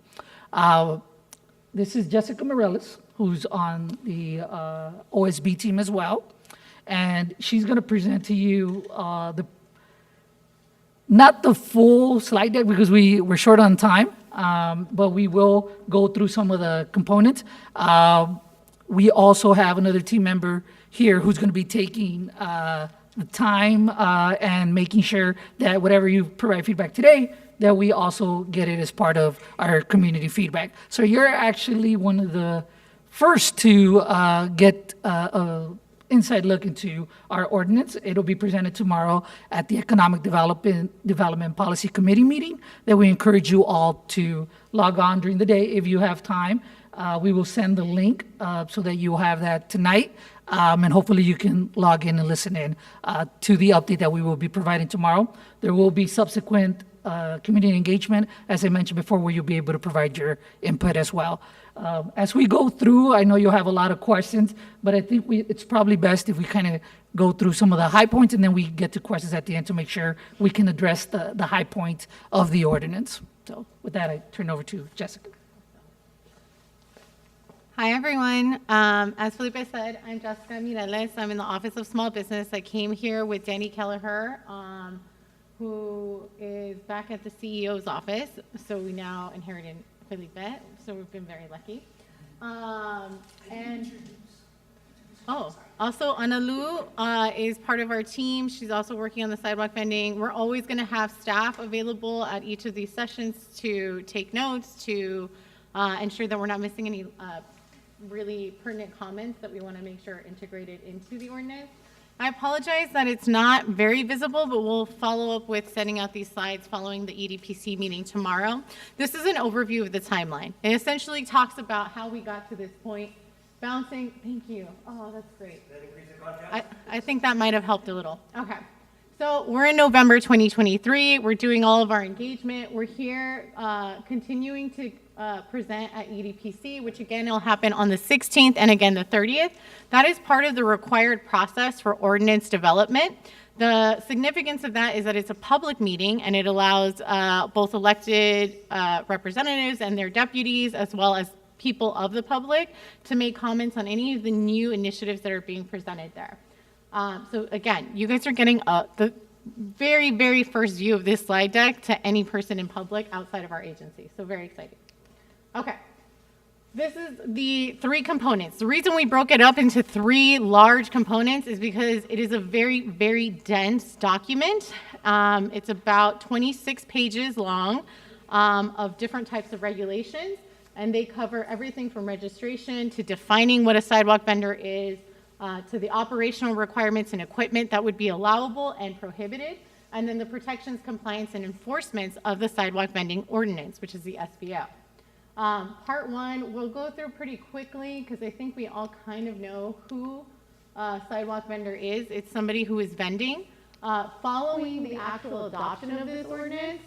This is Jessica Morales, who's on the OSB team as well. And she's going to present to you not the full slide deck because we're short on time, but we will go through some of the components. We also have another team member here who's going to be taking the time and making sure that whatever you provide feedback today, that we also get it as part of our community feedback. So you're actually one of the first to get an inside look into our ordinance. It'll be presented tomorrow at the Economic Development Policy Committee meeting that we encourage you all to log on during the day if you have time. We will send the link so that you'll have that tonight. And hopefully you can log in and listen in to the update that we will be providing tomorrow. There will be subsequent community engagement, as I mentioned before, where you'll be able to provide your input as well. As we go through, I know you'll have a lot of questions, but I think it's probably best if we kind of go through some of the high points and then we get to questions at the end to make sure we can address the high points of the ordinance. So with that, I turn over to Jessica. Hi, everyone. As Felipe said, I'm Jessica Mireles. I'm in the Office of Small Business. I came here with Danny Kelleher, who is back at the CEO's office. So we now inherited Felipe, so we've been very lucky. Also Analu is part of our team. She's also working on the sidewalk vending. We're always going to have staff available at each of these sessions to take notes, to ensure that we're not missing any really pertinent comments that we want to make sure are integrated into the ordinance. I apologize that it's not very visible, but we'll follow up with sending out these slides following the EDPC meeting tomorrow. This is an overview of the timeline. It essentially talks about how we got to this point, bouncing. Thank you. Oh, that's great. I think that might have helped a little. Okay. So we're in November 2023. We're doing all of our engagement. We're here continuing to present at EDPC, which again will happen on the 16th and again the 30th. That is part of the required process for ordinance development. The significance of that is that it's a public meeting and it allows both elected representatives and their deputies as well as people of the public to make comments on any of the new initiatives that are being presented there. So again, you guys are getting the very, very first view of this slide deck to any person in public outside of our agency. So very exciting. Okay, this is the three components. The reason we broke it up into three large components is because it is a very, very dense document. It's about 26 pages long of different types of regulations, and they cover everything from registration to defining what a sidewalk vendor is, to the operational requirements and equipment that would be allowable and prohibited, and then the protections, compliance, and enforcements of the sidewalk vending ordinance, which is the SVO. Part one, we'll go through pretty quickly because I think we all kind of know who a sidewalk vendor is. It's somebody who is vending. Following the actual adoption of this ordinance,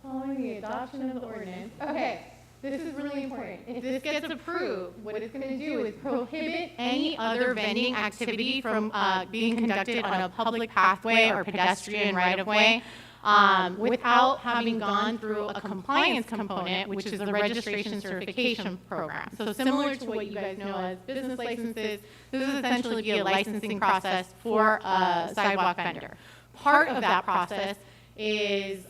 following the adoption of the ordinance. Okay, this is really important. If this gets approved, what it's going to do is prohibit any other vending activity from being conducted on a public pathway or pedestrian right-of-way without having gone through a compliance component, which is the registration certification program. So similar to what you guys know as business licenses, this is essentially be a licensing process for a sidewalk vendor. Part of that process is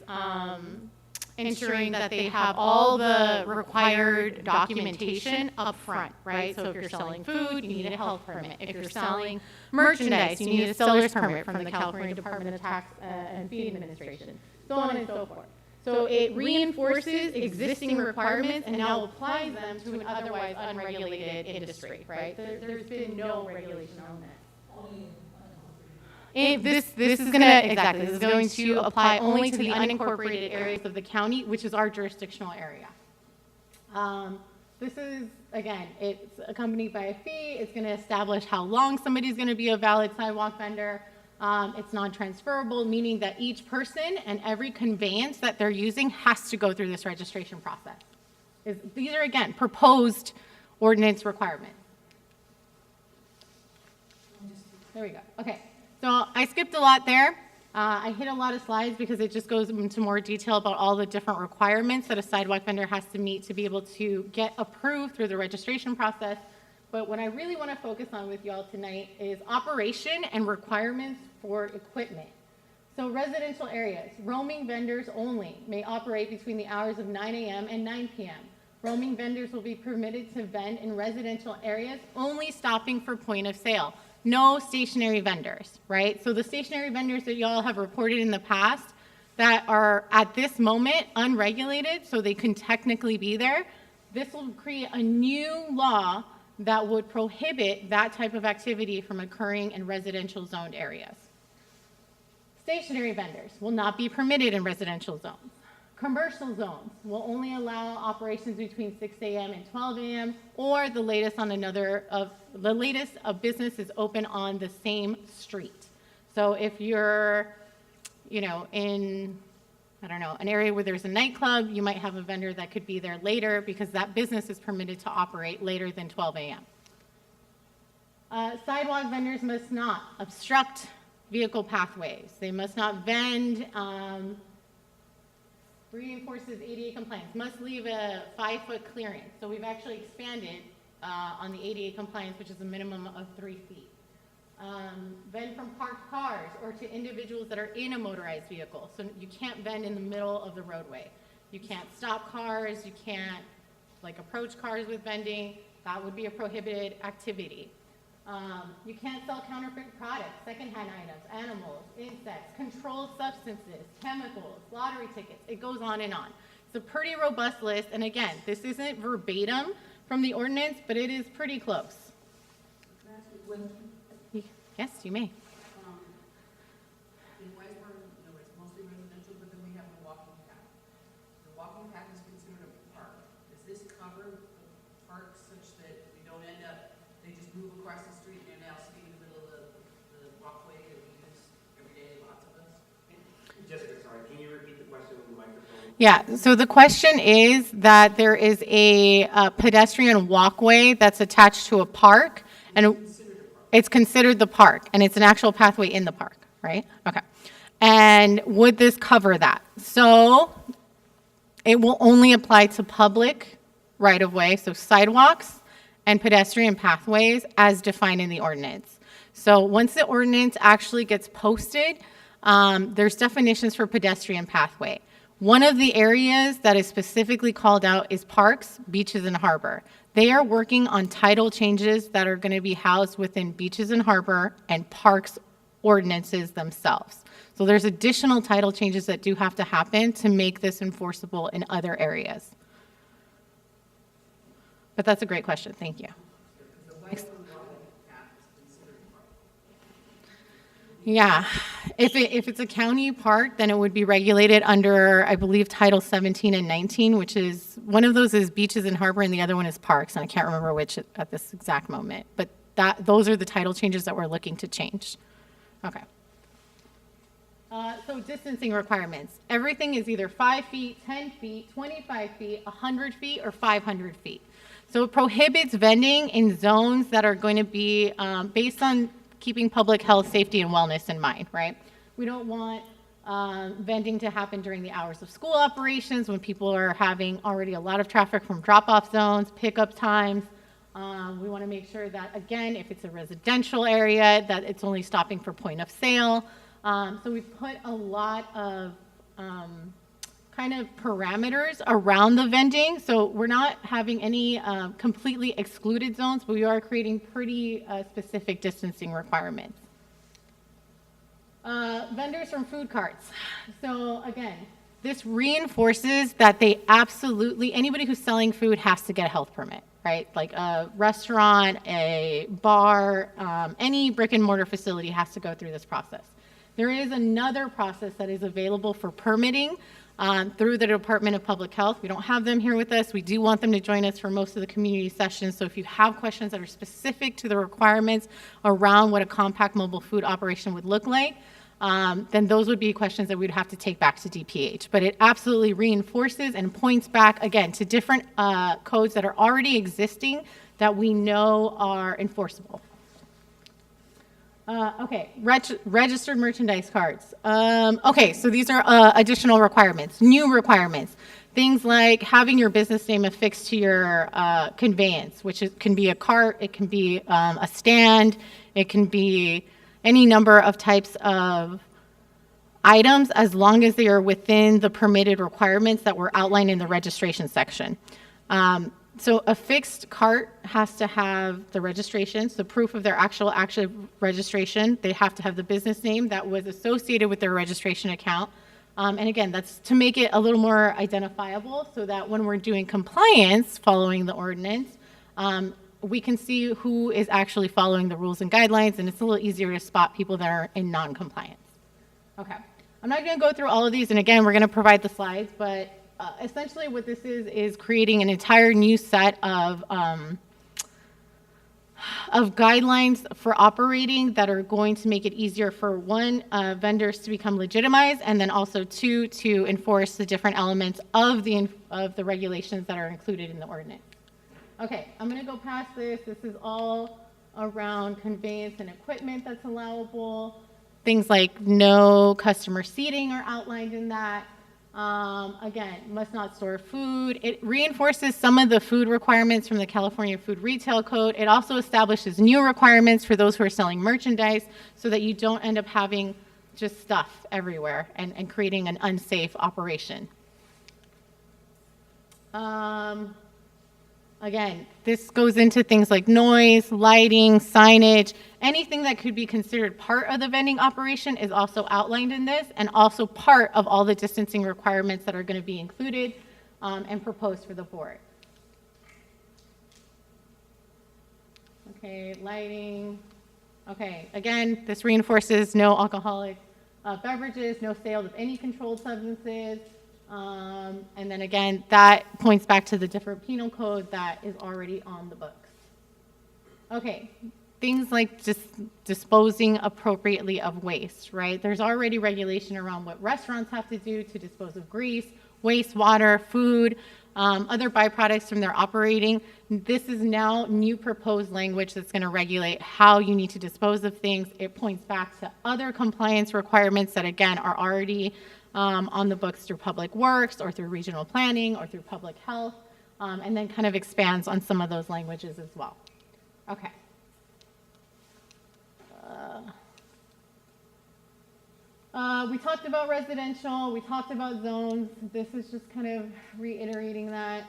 ensuring that they have all the required documentation up front, right? So if you're selling food, you need a health permit. If you're selling merchandise, you need a seller's permit from the California Department of Tax and Fee Administration, so on and so forth. So it reinforces existing requirements and now applies them to an otherwise unregulated industry, right? There's been no regulation on that. This is going to apply only to the unincorporated areas of the county, which is our jurisdictional area. The this is, again, it's accompanied by a fee. It's going to establish how long somebody's going to be a valid sidewalk vendor. It's non-transferable, meaning that each person and every conveyance that they're using has to go through this registration process. These are, again, proposed ordinance requirements. There we go. Okay, so I skipped a lot there. I hit a lot of slides because it just goes into more detail about all the different requirements that a sidewalk vendor has to meet to be able to get approved through the registration process. But what I really want to focus on with you all tonight is operation and requirements for equipment. So residential areas, roaming vendors only may operate between the hours of 9 a.m. and 9 p.m. Roaming vendors will be permitted to vend in residential areas, only stopping for point of sale. No stationary vendors, right? So the stationary vendors that y'all have reported in the past that are at this moment unregulated, so they can technically be there, this will create a new law that would prohibit that type of activity from occurring in residential zoned areas. Stationary vendors will not be permitted in residential zones. Commercial zones will only allow operations between 6 a.m. and 12 a.m. or the latest a business is open on the same street. So if you're, in, I don't know, an area where there's a nightclub, you might have a vendor that could be there later because that business is permitted to operate later than 12 a.m. Sidewalk vendors must not obstruct vehicle pathways. They must not vend, reinforces ADA compliance, must leave a 5-foot clearance. So we've actually expanded on the ADA compliance, which is a minimum of 3 feet. Vend from parked cars or to individuals that are in a motorized vehicle. So you can't vend in the middle of the roadway. You can't stop cars. You can't approach cars with vending. That would be a prohibited activity. You can't sell counterfeit products, secondhand items, animals, insects, controlled substances, chemicals, lottery tickets. It goes on and on. It's a pretty robust list. And again, this isn't verbatim from the ordinance, but it is pretty close. Yes, you may. In Wiseburn, it's mostly residential, but then we have a walking path. The walking path is considered a park. Does this cover the park such that we don't end up, they just move across the street and they're now sitting in the middle of the walkway that we use every day, lots of us? Jessica, sorry, can you repeat the question with the microphone? Yeah, so the question is that there is a pedestrian walkway that's attached to a park, and it's considered the park, and it's an actual pathway in the park, right? Okay. And would this cover that? So it will only apply to public right-of-way, so sidewalks and pedestrian pathways as defined in the ordinance. So once the ordinance actually gets posted, there's definitions for pedestrian pathway. One of the areas that is specifically called out is parks, beaches, and harbor. They are working on title changes that are going to be housed within beaches and harbor and parks ordinances themselves. So there's additional title changes that do have to happen to make this enforceable in other areas. But that's a great question. Thank you. Yeah, if it's a county park, then it would be regulated under, I believe, Title 17 and 19, which is, one of those is beaches and harbor, and the other one is parks, and I can't remember which at this exact moment. But those are the title changes that we're looking to change. Okay. So distancing requirements. Everything is either 5 feet, 10 feet, 25 feet, 100 feet, or 500 feet. So it prohibits vending in zones that are going to be based on keeping public health, safety, and wellness in mind, right? We don't want vending to happen during the hours of school operations when people are having already a lot of traffic from drop-off zones, pickup times. We want to make sure that, again, if it's a residential area, that it's only stopping for point of sale. So we've put a lot of kind of parameters around the vending. So we're not having any completely excluded zones, but we are creating pretty specific distancing requirements. Vendors from food carts. So again, this reinforces that they absolutely, anybody who's selling food has to get a health permit, right? Like a restaurant, a bar, any brick and mortar facility has to go through this process. There is another process that is available for permitting through the Department of Public Health. We don't have them here with us. We do want them to join us for most of the community sessions. So if you have questions that are specific to the requirements around what a compact mobile food operation would look like, then those would be questions that we'd have to take back to DPH. But it absolutely reinforces and points back, again, to different codes that are already existing that we know are enforceable. Okay, registered merchandise cards. Okay, so these are additional requirements, new requirements. Things like having your business name affixed to your conveyance, which can be a cart, it can be a stand, it can be any number of types of items as long as they are within the permitted requirements that were outlined in the registration section. So a fixed cart has to have the registrations, the proof of their actual registration. They have to have the business name that was associated with their registration account. And again, that's to make it a little more identifiable so that when we're doing compliance following the ordinance, we can see who is actually following the rules and guidelines, and it's a little easier to spot people that are in non-compliance. Okay, I'm not going to go through all of these, and again, we're going to provide the slides, but essentially what this is creating an entire new set of guidelines for operating that are going to make it easier for one, vendors to become legitimized, and then also two, to enforce the different elements of the regulations that are included in the ordinance. Okay, I'm going to go past this. This is all around conveyance and equipment that's allowable. Things like no customer seating are outlined in that. Again, must not store food. It reinforces some of the food requirements from the California Food Retail Code. It also establishes new requirements for those who are selling merchandise so that you don't end up having just stuff everywhere and creating an unsafe operation. Again, this goes into things like noise, lighting, signage. Anything that could be considered part of the vending operation is also outlined in this, and also part of all the distancing requirements that are going to be included and proposed for the board. Okay, lighting. Okay, again, this reinforces no alcoholic beverages, no sale of any controlled substances. And then again, that points back to the different penal code that is already on the books. Okay, things like just disposing appropriately of waste, right? There's already regulation around what restaurants have to do to dispose of grease, wastewater, food, other byproducts from their operating. This is now new proposed language that's going to regulate how you need to dispose of things. It points back to other compliance requirements that, again, are already on the books through Public Works or through regional planning or through public health, and then kind of expands on some of those languages as well. Okay. We talked about residential, we talked about zones. This is just kind of reiterating that.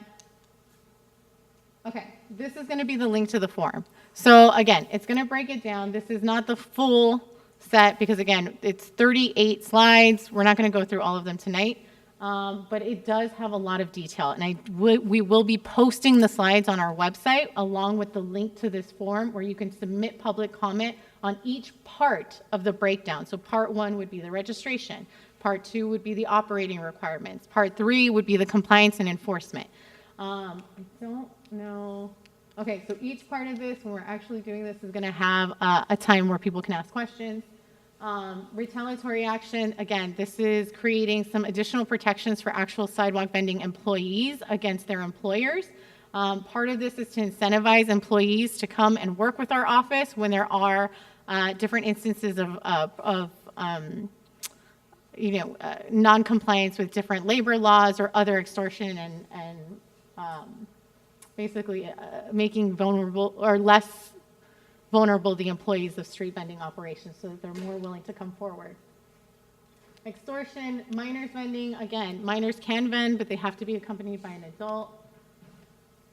Okay, this is going to be the link to the form. So again, it's going to break it down. This is not the full set because again, it's 38 slides. We're not going to go through all of them tonight, but it does have a lot of detail. And we will be posting the slides on our website along with the link to this form where you can submit public comment on each part of the breakdown. So part 1 would be the registration. Part 2 would be the operating requirements. Part 3 would be the compliance and enforcement. I don't know. Okay, so each part of this, when we're actually doing this, is going to have a time where people can ask questions. Retaliatory action, again, this is creating some additional protections for actual sidewalk vending employees against their employers. Part of this is to incentivize employees to come and work with our office when there are different instances of non-compliance with different labor laws or other extortion and basically making vulnerable or less vulnerable the employees of street vending operations so that they're more willing to come forward. Extortion, minors vending, again, minors can vend, but they have to be accompanied by an adult.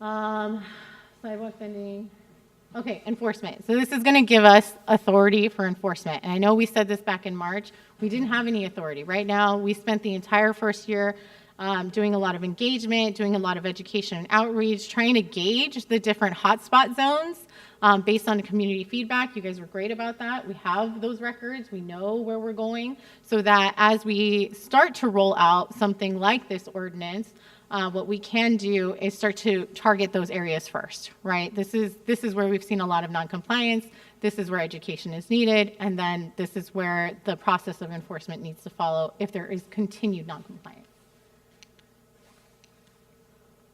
Sidewalk vending. Okay, enforcement. So this is going to give us authority for enforcement. And I know we said this back in March. We didn't have any authority. Right now, we spent the entire first year doing a lot of engagement, doing a lot of education and outreach, trying to gauge the different hotspot zones based on community feedback. You guys were great about that. We have those records. We know where we're going, so that as we start to roll out something like this ordinance, what we can do is start to target those areas first, right? This is where we've seen a lot of noncompliance. This is where education is needed, and then this is where the process of enforcement needs to follow if there is continued noncompliance.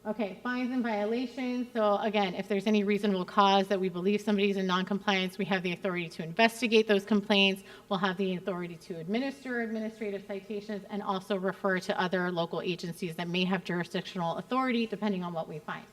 Okay, fines and violations. So again, if there's any reasonable cause that we believe somebody's in noncompliance, we have the authority to investigate those complaints. We'll have the authority to administer administrative citations and also refer to other local agencies that may have jurisdictional authority depending on what we find.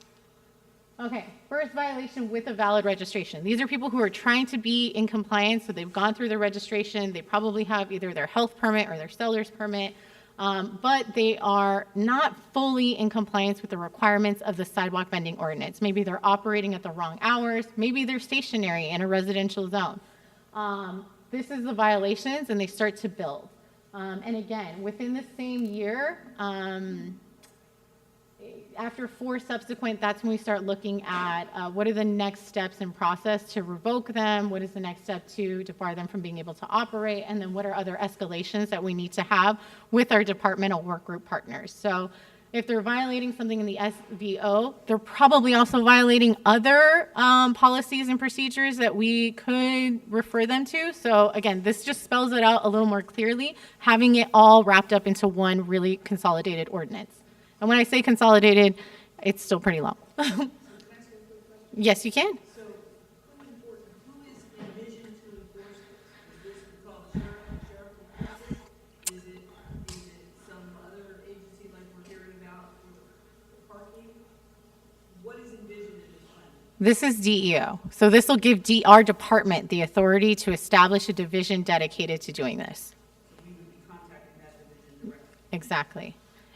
Okay, first violation with a valid registration. These are people who are trying to be in compliance, so they've gone through their registration. They probably have either their health permit or their seller's permit. But they are not fully in compliance with the requirements of the sidewalk vending ordinance. Maybe they're operating at the wrong hours. Maybe they're stationary in a residential zone. This is the violations, and they start to build. And again, within the same year, after 4 subsequent, that's when we start looking at what are the next steps in process to revoke them, what is the next step to debar them from being able to operate, and then what are other escalations that we need to have with our departmental work group partners. So if they're violating something in the SVO, they're probably also violating other policies and procedures that we could refer them to. So again, this just spells it out a little more clearly, having it all wrapped up into one really consolidated ordinance. And when I say consolidated, it's still pretty long. Yes, you can. So who is envisioned to enforce this? Is this we call the sheriff will pass it? Is it some other agency like we're hearing about for parking? What is envisioned in this plan? This is DEO. So this will give our department the authority to establish a division dedicated to doing this. So we would be contacting that division directly. Exactly.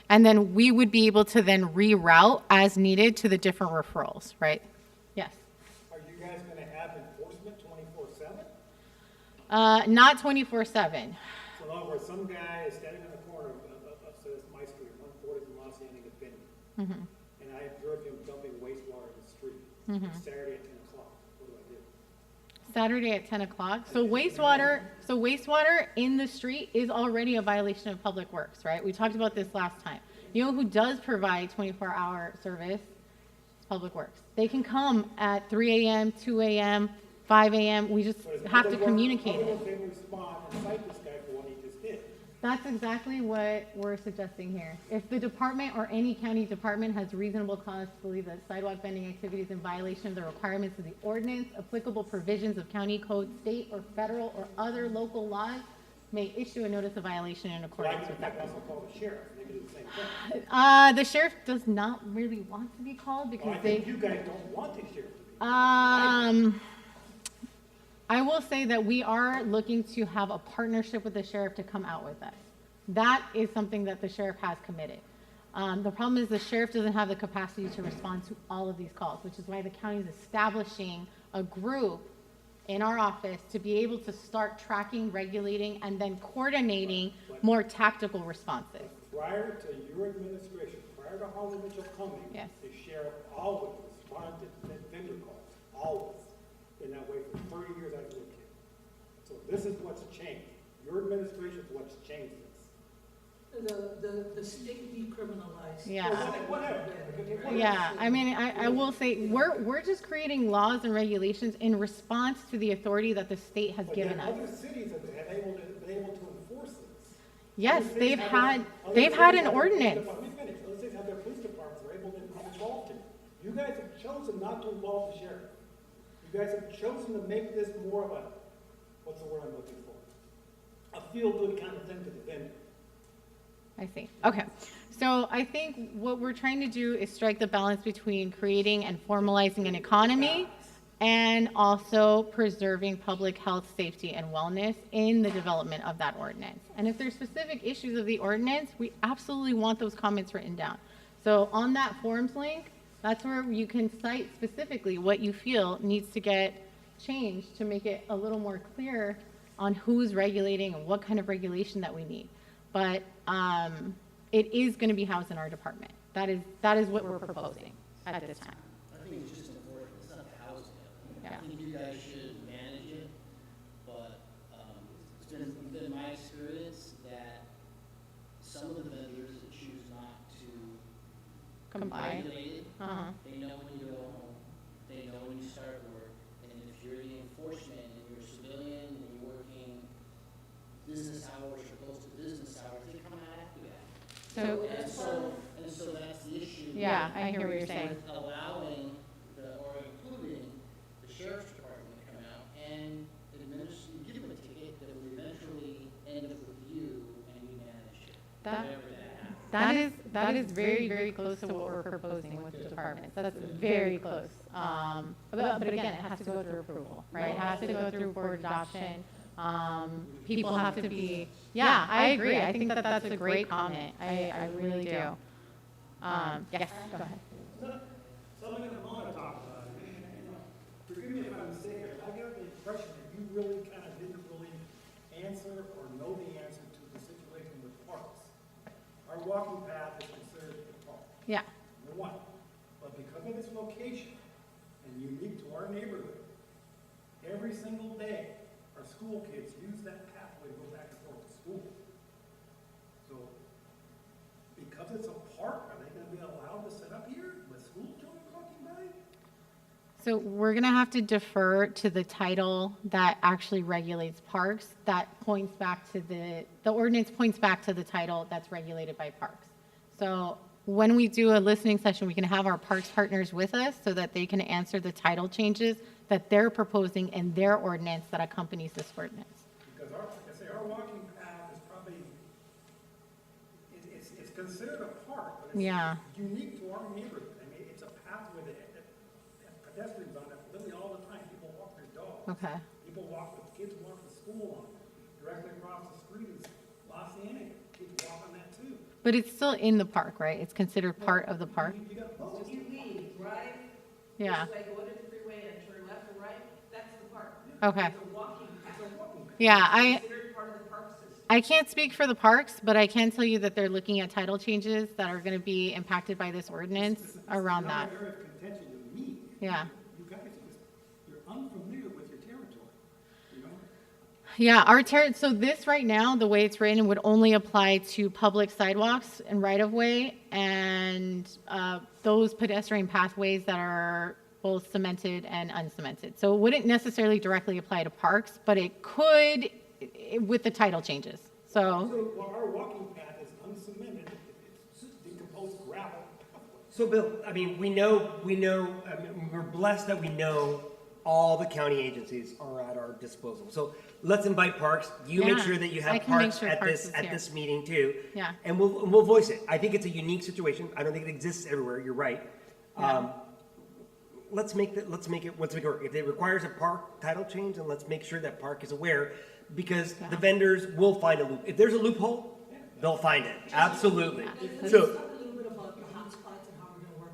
And then we would be able to then reroute as needed to the different referrals, right? Yes. Are you guys gonna have enforcement 24/7? Not 24/7. So in other words, some guy is standing in the corner of say, it's my street, 140 from Los Angeles, Mm-hmm. and I observed him dumping wastewater in the street. Mhm. Saturday at 10 o'clock. What do I do? Saturday at 10 o'clock. So wastewater in the street is already a violation of Public Works, right? We talked about this last time. You know who does provide 24-hour service? It's Public Works. They can come at 3 a.m., 2 a.m., 5 a.m. We just have to communicate it. They respond and cite this guy for what he just did. That's exactly what we're suggesting here. If the department or any county department has reasonable cause to believe that sidewalk vending activity is in violation of the requirements of the ordinance, applicable provisions of county code, state or federal or other local laws, may issue a notice of violation in accordance with that. Also call the sheriff, they can do the same thing. The sheriff does not really want to be called because Well, I think you guys don't want the sheriff to be. I will say that we are looking to have a partnership with the sheriff to come out with us. That is something that the sheriff has committed. The problem is the sheriff doesn't have the capacity to respond to all of these calls, which is why the county is establishing a group in our office to be able to start tracking, regulating, and then coordinating more tactical responses. Prior to your administration, prior to Holly Mitchell coming, Yes. the sheriff always responded to vendor calls, always. Been that way for 30 years I've lived here. So this is what's changed. Your administration is what's changed this. The state decriminalized. Yeah. Whatever. Yeah, I mean, I will say, we're just creating laws and regulations in response to the authority that the state has But given yet us. other cities have been able to enforce this. Yes, Other they've cities had other an cities have their police ordinance. department- Let me finish. Other cities have their police departments, they're able to be involved in it. You guys have chosen not to involve the sheriff. You guys have chosen to make this more of a, what's the word I'm looking for? A feel-good kind of thing to the vendor. I see. Okay. So I think what we're trying to do is strike the balance between creating and formalizing an economy and also preserving public health, safety, and wellness in the development of that ordinance. And if there's specific issues of the ordinance, we absolutely want those comments written down. So on that forms link, that's where you can cite specifically what you feel needs to get changed to make it a little more clear on who's regulating and what kind of regulation that we need. But it is going to be housed in our department. That is what we're proposing at this time. I think it's just important, it's not housing. I think you guys should manage it, but, it's been my experience that some of the vendors that choose not to Comply. regulate it, Uh-huh. they know when you go home, they know when you start work, and if you're the enforcement and you're a civilian and you're working business hours or close to business hours, they come out after that. And so that's the issue. Yeah, I hear what you're saying. With allowing or including the sheriff's department to come out and administer, give them a ticket that will eventually end up with you and you manage it. That- Whatever that happens. That is very, very close to what we're proposing with the departments. That's very close. But again, it has to go through approval, right? It has to go through board adoption. People have to be, yeah, I agree. I think that that's a great comment. I really do. Yes, go ahead. Something that I want to talk about, forgive me if I'm mistaken, I got the impression that you really kind of didn't really answer or know the answer to the situation with parks. Our walking path is considered a park, Yeah. number one. But because of its location and unique to our neighborhood, every single day, our school kids use that pathway to go back and forth to school. So, because it's a park, are they gonna be allowed to set up here with school children walking by? So we're going to have to defer to the title that actually regulates parks. That points back to the ordinance points back to the title that's regulated by parks. So when we do a listening session, we can have our parks partners with us so that they can answer the title changes that they're proposing in their ordinance that accompanies this ordinance. Because like I say, our walking path is probably, it's considered a park, but it's Yeah. unique to our neighborhood. I mean, it's a pathway that pedestrians on it literally all the time. People walk their dogs. Okay. People walk, with kids walk to school on it. Directly across the street is Los Angeles. Kids walk on that too. But it's still in the park, right? It's considered part of the park? You got So you leave, drive Yeah. this way, go into the freeway and turn left or right, that's the park. Okay. It's a walking path. Yeah, Considered part of the park system. I can't speak for the parks, but I can tell you that they're looking at title changes that are going to be impacted by this ordinance around that. Another area of contention to me. Yeah. You guys you're unfamiliar with your territory, you know? Yeah, so this right now, the way it's written, would only apply to public sidewalks and right-of-way and those pedestrian pathways that are both cemented and uncemented. So it wouldn't necessarily directly apply to parks, but it could with the title changes. So, Well, our walking path is uncemented, it's decomposed gravel. So Bill, I mean, we know, I mean, we're blessed that we know all the county agencies are at our disposal. So let's invite Parks. You make Yeah, sure that you I have can make Parks sure at Parks this, is at here. this meeting too. Yeah. And we'll voice it. I think it's a unique situation. I don't think it exists everywhere. You're right. Let's make it work. If it requires a park title change, then let's make sure that Park is aware, because the vendors will find a loop. If there's a loophole, they'll find it. Absolutely. Let's So, talk a little bit about the hotspots and how we're gonna work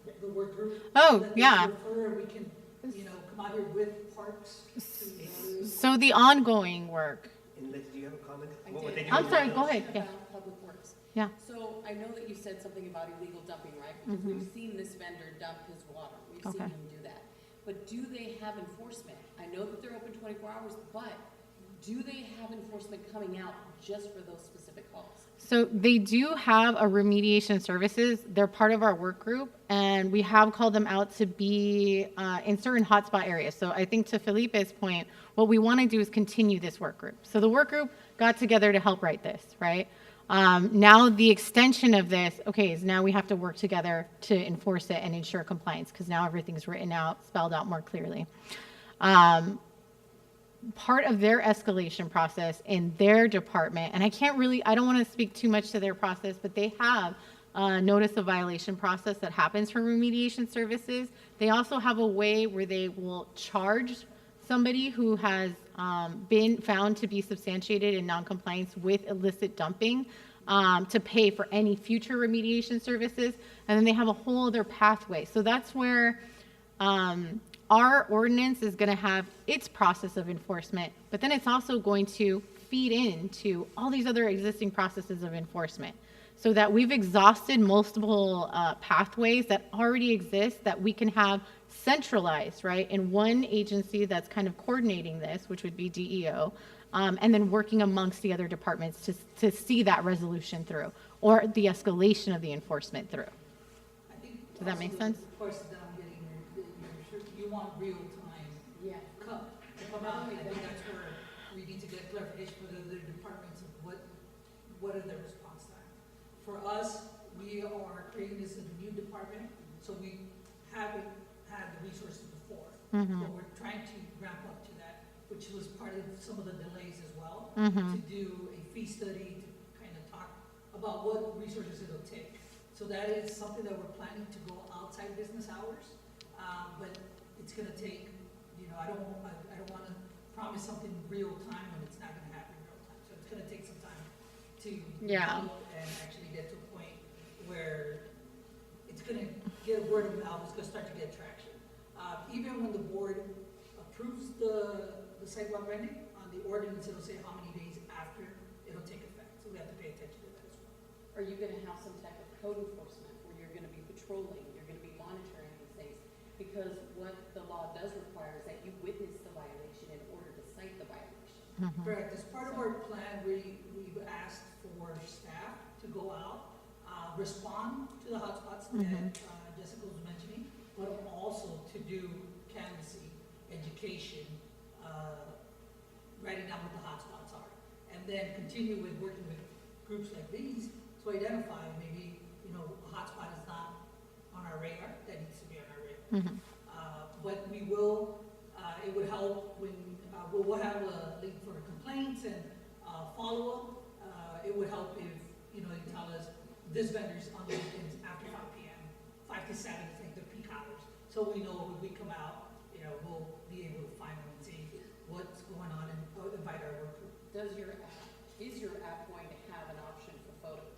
with the work group. Oh, Let us yeah. refer, we can, come out here with parks. so the ongoing work. and Liz, do you have a comment? I What would did. they do? I'm sorry, go ahead. Yeah. About Public Works. Yeah. So I know that you said something about illegal dumping, right? Because we've seen this vendor dump his water. We've seen Okay. him do that. But do they have enforcement? I know that they're open 24 hours, but do they have enforcement coming out just for those specific calls? So they do have a remediation services. They're part of our work group, and we have called them out to be in certain hotspot areas. So I think to Felipe's point, what we want to do is continue this work group. So the work group got together to help write this, right? Now the extension of this, okay, is now we have to work together to enforce it and ensure compliance, because now everything's written out, spelled out more clearly. Part of their escalation process in their department, and I don't want to speak too much to their process, but they have a notice of violation process that happens for remediation services. They also have a way where they will charge somebody who has been found to be substantiated in noncompliance with illicit dumping to pay for any future remediation services, and then they have a whole other pathway. So that's where our ordinance is going to have its process of enforcement, but then it's also going to feed into all these other existing processes of enforcement. so that we've exhausted multiple pathways that already exist that we can have centralized, right, in one agency that's kind of coordinating this, which would be DEO, and then working amongst the other departments to see that resolution through, or the escalation of the enforcement through. Does that make sense? Of course, that I'm getting, you want real time. Yeah. Come out, I think that's where we need to get clarification for the other departments of what are their response time. For us, we are creating this as a new department, so we haven't had the resources before. But we're trying to ramp up to that, which was part of some of the delays as well, to do a fee study, to kind of talk about what resources it'll take. So that is something that we're planning to go outside business hours, but it's gonna take, I don't want to promise something real time when it's not gonna happen real time. So it's gonna take some time to develop and actually get to a point where it's gonna get word of mouth, it's gonna start to get traction. Even when the board approves the sidewalk vending, on the ordinance, it'll say how many days after it'll take effect. So we have to pay attention to that as well. Are you gonna have some type of code enforcement where you're gonna be patrolling, you're gonna be monitoring these things? Because what the law does require is that you witness the violation in order to cite the violation. Correct. As part of our plan, we've asked for staff to go out, respond to the hotspots that Jessica was mentioning, but also to do canvassing, education, writing down what the hotspots are, and then continue with working with groups like these to identify maybe, a hotspot is not on our radar, that needs to be on our radar. But we will, it would help when, we'll have a link for complaints and follow-up. It would help if, you tell us this vendor's on the weekends after 5 p.m., 5 to 7 is like the peak hours. So we know when we come out, we'll be able to find them and see what's going on and invite our work group. Is your app going to have an option for photos?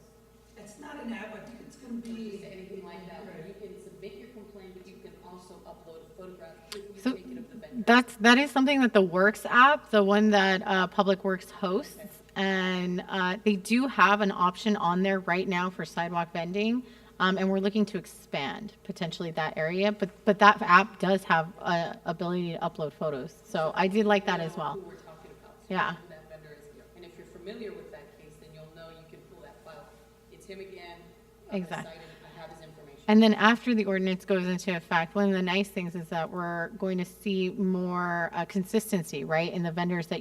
It's not an app, I think it's gonna be. Anything like that, where you can submit your complaint, but you can also upload a photograph if you So take it of the vendor. that is something that the Works app, the one that Public Works hosts, and they do have an option on there right now for sidewalk vending, and we're looking to expand potentially that area. But that app does have ability to upload photos, so I did like that as well. Who we're talking about. So Yeah. who that vendor is. And if you're familiar with that case, then you'll know you can pull that file. It's him again. Exactly. I have his information. And then after the ordinance goes into effect, one of the nice things is that we're going to see more consistency, right, in the vendors that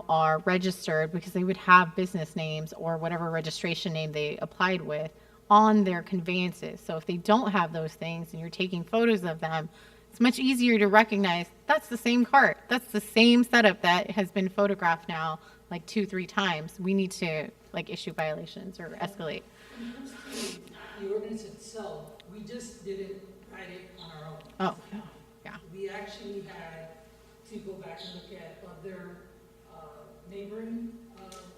are registered, because they would have business names or whatever registration name they applied with on their conveyances. So if they don't have those things and you're taking photos of them, it's much easier to recognize that's the same cart. That's the same setup that has been photographed now like 2-3 times. We need to issue violations or escalate. When it comes to the ordinance itself, we just didn't write it on our own. Oh, yeah. We actually had to go back and look at other neighboring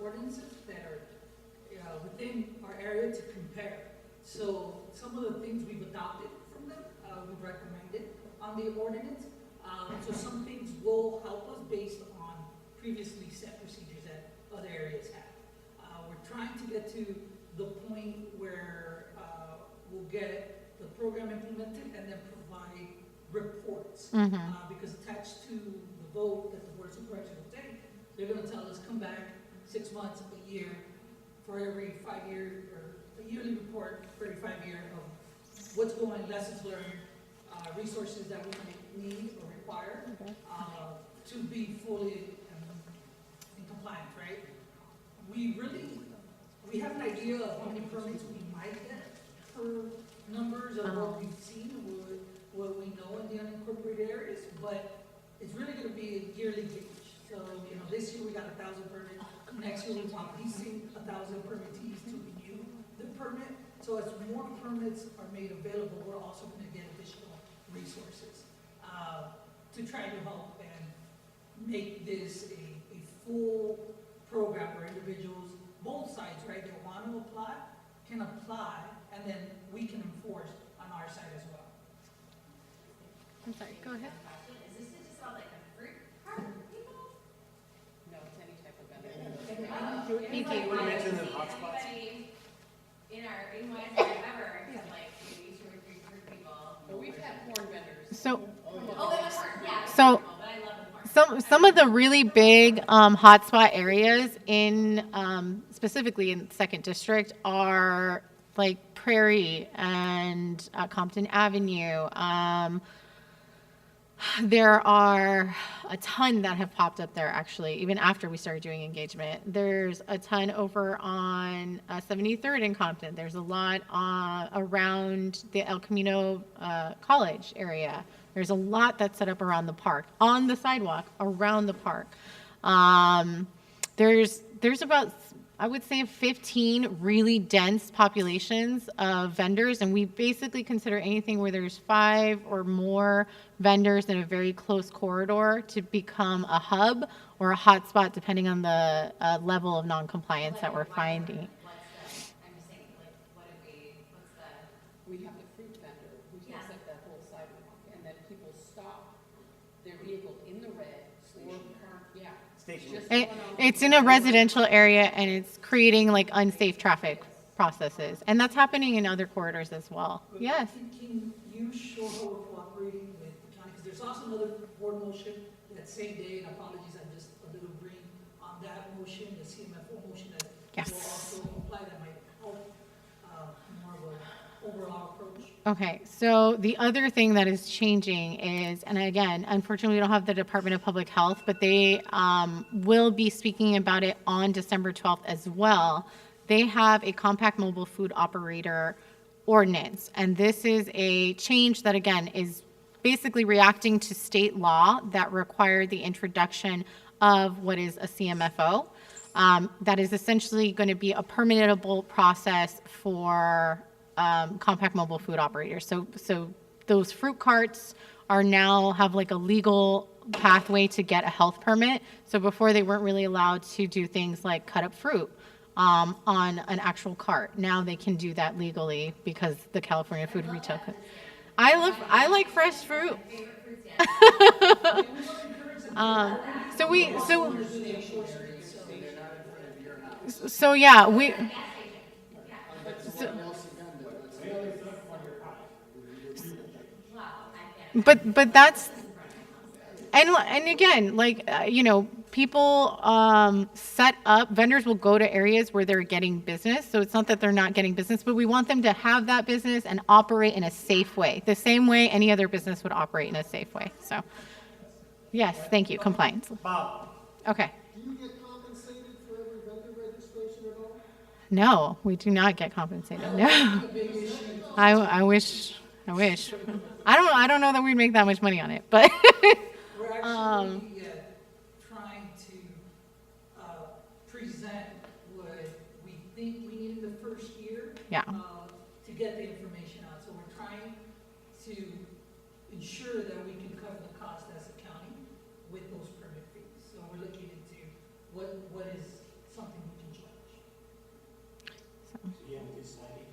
ordinances that are within our area to compare. So some of the things we've adopted from them, we've recommended on the ordinance. So some things will help us based on previously set procedures that other areas have. We're trying to get to the point where we'll get the program implemented and then provide reports. Because attached to the vote that the Board of Supervisors will take, they're going to tell us, come back 6 months, a year, for every 5 years, or a yearly report for every 5 years of what's going, lessons learned, resources that we might need or require to be fully in compliance, right? We have an idea of how many permits we might get per numbers of what we've seen and what we know in the unincorporated areas, but it's really going to be a yearly gauge. So, this year we got 1,000 permits. Next year we want at least 1,000 permittees to renew the permit. So as more permits are made available, we're also going to get additional resources to try to help and make this a full program where individuals, both sides, right, that want to apply, can apply, and then we can enforce on our side as well. I'm sorry, go ahead. Is this just about like a fruit cart people? No, it's any type of vendor. Thank you. Anybody in So, some of the really big hotspot areas in specifically in Second District are like Prairie and Compton Avenue. There are a ton that have popped up there, actually, even after we started doing engagement. There's a ton over on 73rd in Compton. There's a lot around the El Camino College area. There's a lot that's set up around the park, on the sidewalk, around the park. There's about, I would say, 15 really dense populations of vendors, and we basically consider anything where there's 5 or more vendors in a very close corridor to become a hub or a hotspot, depending on the level of noncompliance that we're finding. We have the fruit vendor who takes up that whole sidewalk, and then people stop their vehicle in the red or park, It's in a residential area, and it's creating like unsafe traffic processes, and that's happening in other corridors as well. Yes. Can you show how we're cooperating with the county? Because there's also another board motion that same day, and apologies, I'm just a little green on that motion, the CMFO motion that will also apply, that might help more of an overall approach. Okay, so the other thing that is changing is, and again, unfortunately, we don't have the Department of Public Health, but they will be speaking about it on December 12th as well. They have a compact mobile food operator ordinance, and this is a change that, again, is basically reacting to state law that required the introduction of what is a CMFO. That is essentially going to be a permittable process for compact mobile food operators. So those fruit carts are now have like a legal pathway to get a health permit. So before they weren't really allowed to do things like cut up fruit on an actual cart. Now they can do that legally because the California Food Retail Code. I like fresh fruit. So yeah, we. But that's, and again, like, people set up, vendors will go to areas where they're getting business. So it's not that they're not getting business, but we want them to have that business and operate in a safe way, the same way any other business would operate in a safe way. So, yes, thank you, compliance. Bob. Okay. Do you get compensated for every vendor registration at all? No, we do not get compensated. No. I wish. I don't know that we'd make that much money on it, but we're actually trying to present what we think we need in the first year to get the information out. So we're trying to ensure that we can cover the cost as a county with those permit fees. So we're looking into what is something we can charge. You haven't decided.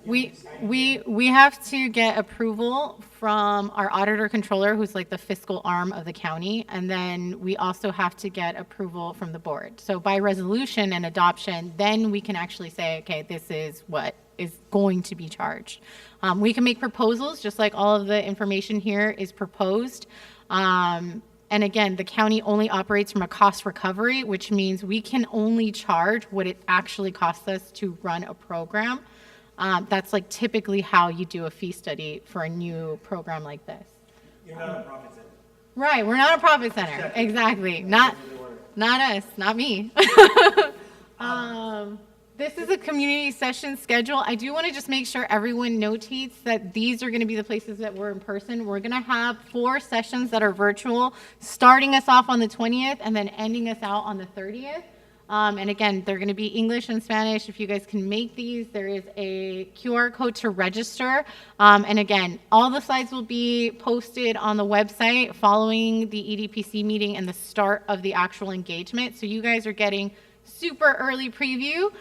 We have to get approval from our auditor controller, who's like the fiscal arm of the county, and then we also have to get approval from the board. So by resolution and adoption, then we can actually say, okay, this is what is going to be charged. We can make proposals, just like all of the information here is proposed. And again, the county only operates from a cost recovery, which means we can only charge what it actually costs us to run a program. That's like typically how you do a fee study for a new program like this. You're not a profit center. Right, we're not a profit center. Exactly. Not us, not me. This is a community session schedule. I do want to just make sure everyone notates that these are going to be the places that we're in person. We're going to have 4 sessions that are virtual, starting us off on the 20th and then ending us out on the 30th. And again, they're going to be English and Spanish. If you guys can make these, there is a QR code to register. And again, all the slides will be posted on the website following the EDPC meeting and the start of the actual engagement. So you guys are getting super early preview,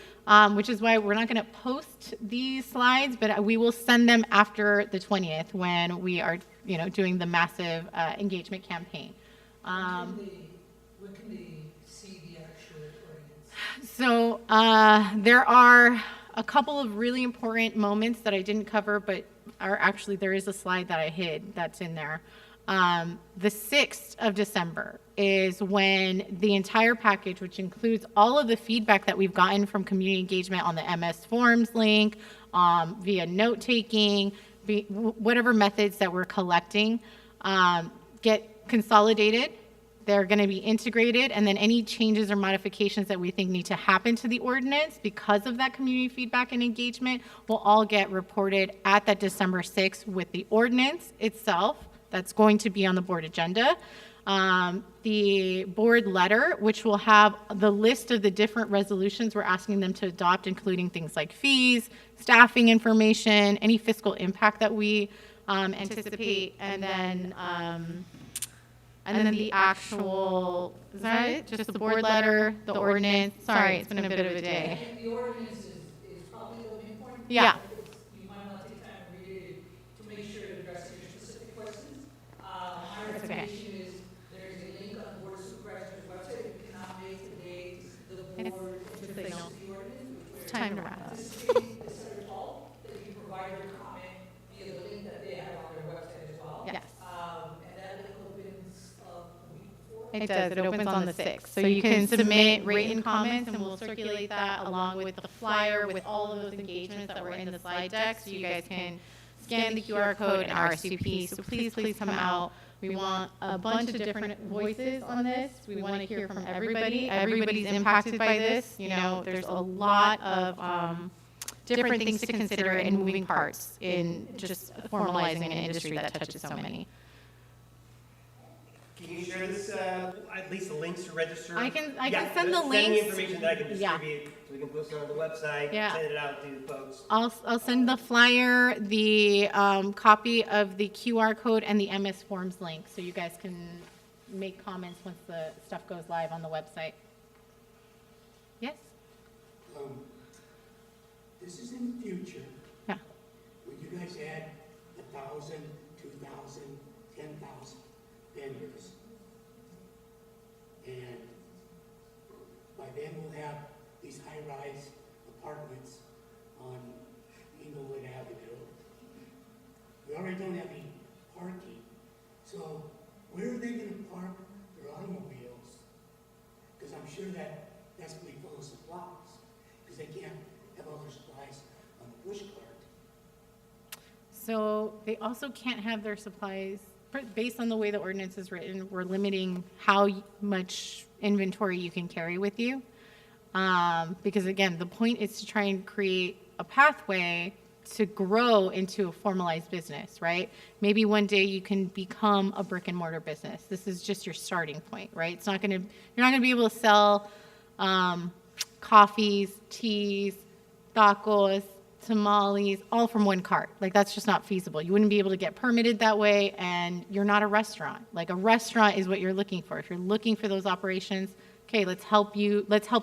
which is why we're not going to post these slides, but we will send them after the 20th when we are, doing the massive engagement campaign. When can they see the actual ordinance? So there are a couple of really important moments that I didn't cover, but there is a slide that I hid that's in there. The 6th of December is when the entire package, which includes all of the feedback that we've gotten from community engagement on the MS Forms link, via note-taking, whatever methods that we're collecting, get consolidated. They're going to be integrated, and then any changes or modifications that we think need to happen to the ordinance because of that community feedback and engagement will all get reported at that December 6th with the ordinance itself. That's going to be on the board agenda. The board letter, which will have the list of the different resolutions we're asking them to adopt, including things like fees, staffing information, any fiscal impact that we anticipate, and then the actual, is that it? Just the board letter, the ordinance. Sorry, it's been a bit of a day. The ordinance is probably the main point. Yeah. You might want to take time to read it to make sure it addresses your specific questions. My That's okay. recommendation is there is a link on the Board of Supervisors website. You cannot make today the board Just so introduces you know. the ordinance. It's time to wrap up. Anticipating the Senate hall, that you provide your comment via the link that they have on their website as well. Yes. And that link opens a week before. It does. It opens on the 6th. So you can submit written comments, and we'll circulate that along with the flyer with all of those engagements that were in the slide deck, so you guys can scan the QR code and RSVP. So please come out. We want a bunch of different voices on this. We want to hear from everybody. Everybody's impacted by this. You know, there's a lot of different things to consider and moving parts in just formalizing an industry that touches so many. Can you share this, at least the links to register? I can Yeah, send the Send me links. information that I can Yeah. distribute, so we can post it on the website, Yeah. send it out to folks. I'll send the flyer, the copy of the QR code, and the MS Forms link, so you guys can make comments once the stuff goes live on the website. Yes? This is in the future. Yeah. When you guys add 1,000, 2,000, 10,000 vendors. And by then we'll have these high-rise apartments on Inglewood Avenue. We already don't have any parking. So where are they gonna park their automobiles? Because I'm sure that's gonna be full of supplies, because they can't have all their supplies on the push cart. So they also can't have their supplies, based on the way the ordinance is written, we're limiting how much inventory you can carry with you. Because again, the point is to try and create a pathway to grow into a formalized business, right? Maybe one day you can become a brick and mortar business. This is just your starting point, right? You're not gonna be able to sell coffees, teas, tacos, tamales, all from one cart. Like, that's just not feasible. You wouldn't be able to get permitted that way, and you're not a restaurant. Like, a restaurant is what you're looking for. If you're looking for those operations, okay, let's help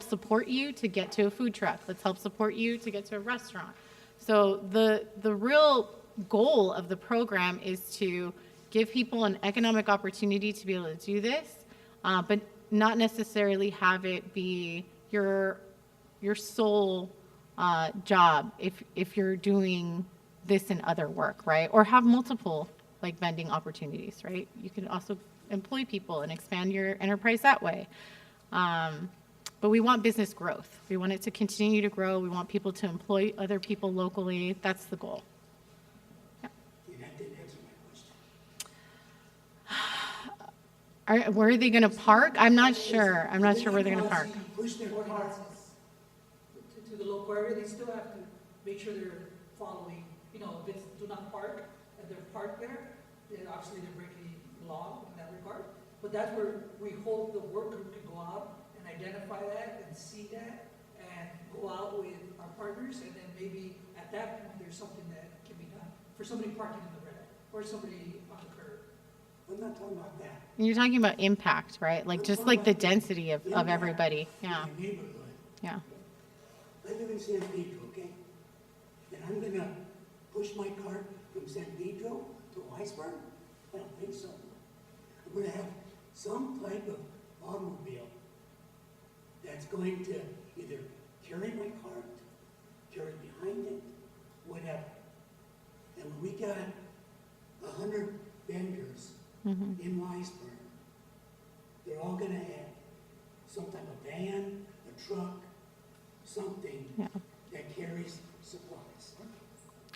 support you to get to a food truck. Let's help support you to get to a restaurant. So the real goal of the program is to give people an economic opportunity to be able to do this, but not necessarily have it be your sole job if you're doing this and other work, right? Or have multiple like vending opportunities, right? You can also employ people and expand your enterprise that way. But we want business growth. We want it to continue to grow. We want people to employ other people locally. That's the goal. Yeah. That didn't answer my question. Where are they going to park? I'm not sure. I'm not sure where they're going to park. Push their cars. To the local area, they still have to make sure they're following, if it's do not park, and they're parked there, then obviously they're breaking law in that regard. But that's where we hope the work group can go out and identify that and see that and go out with our partners, and then maybe at that point, there's something that can be done for somebody parking in the red or somebody on the curb. I'm not talking about that. And you're talking about impact, right? Like just like the density of everybody. Yeah. My neighborhood. Yeah. I live in San Pedro, okay? And I'm gonna push my cart from San Pedro to Wiseburn? I don't think so. I'm gonna have some type of automobile that's going to either carry my cart, carry behind it, whatever. And when we got 100 vendors in Wiseburn, they're all gonna have some type of van, a truck, something that carries supplies.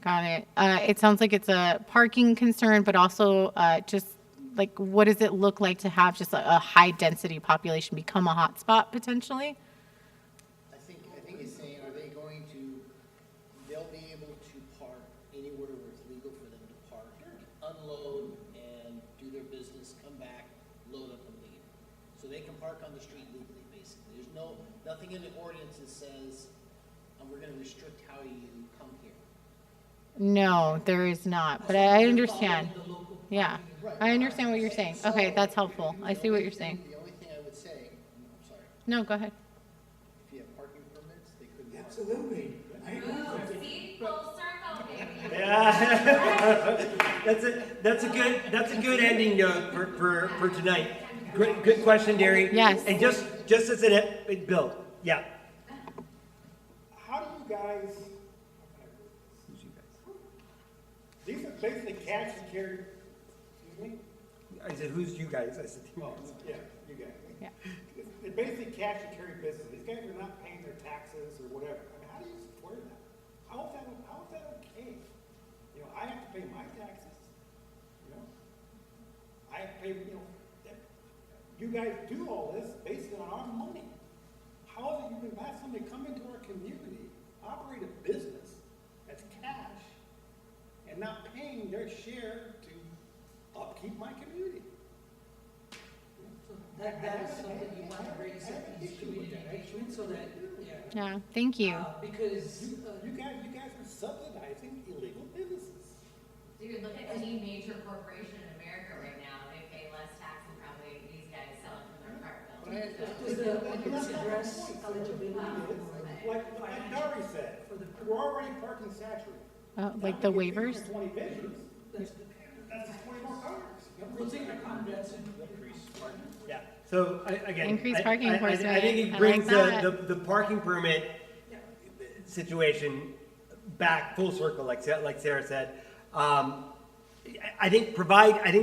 Got it. It sounds like it's a parking concern, but also just like, what does it look like to have just a high-density population become a hotspot potentially? I think he's saying, are they going to, they'll be able to park anywhere where it's legal for them to park, unload and do their business, come back, load up and leave. So they can park on the street legally, basically. There's nothing in the ordinance that says, we're gonna restrict how you come here. No, there is not, but I understand. Yeah, I understand what you're saying. Okay, that's helpful. I see what you're saying. The only thing I would say, I'm sorry, No, go ahead. if you have parking permits, they couldn't. park. Absolutely. I agree with you. See, full circle, baby. Yeah. That's a good ending note for tonight. Good question, Derry. Yes. And just as Bill, yeah. How do you guys? These are basically cash and carry. Excuse me. I said, who's you guys? I said, Oh, yeah, you guys. Yeah. They're basically cash and carry business. These guys are not paying their taxes or whatever. I mean, how do you support that? How is that okay? You know, I have to pay my taxes. You know, I have to pay. You know, you guys do all this based on our money. How is it you can have somebody come into our community, operate a business that's cash, and not paying their share to upkeep my community? That is something you want to raise up in communication so that, Yeah, thank you. because, You guys are subsidizing illegal businesses. Dude, look at any major corporation in America right now. They pay less tax than probably these guys selling from their apartment buildings. does the address eligibility Like Dari said, we're already parking saturated. Like the waivers? 20 vehicles, that's just 20 more cars. we'll take the comments and Yeah. So again, Increased parking enforcement. I think I it like brings that. the parking permit situation back full circle, like Sarah said. I think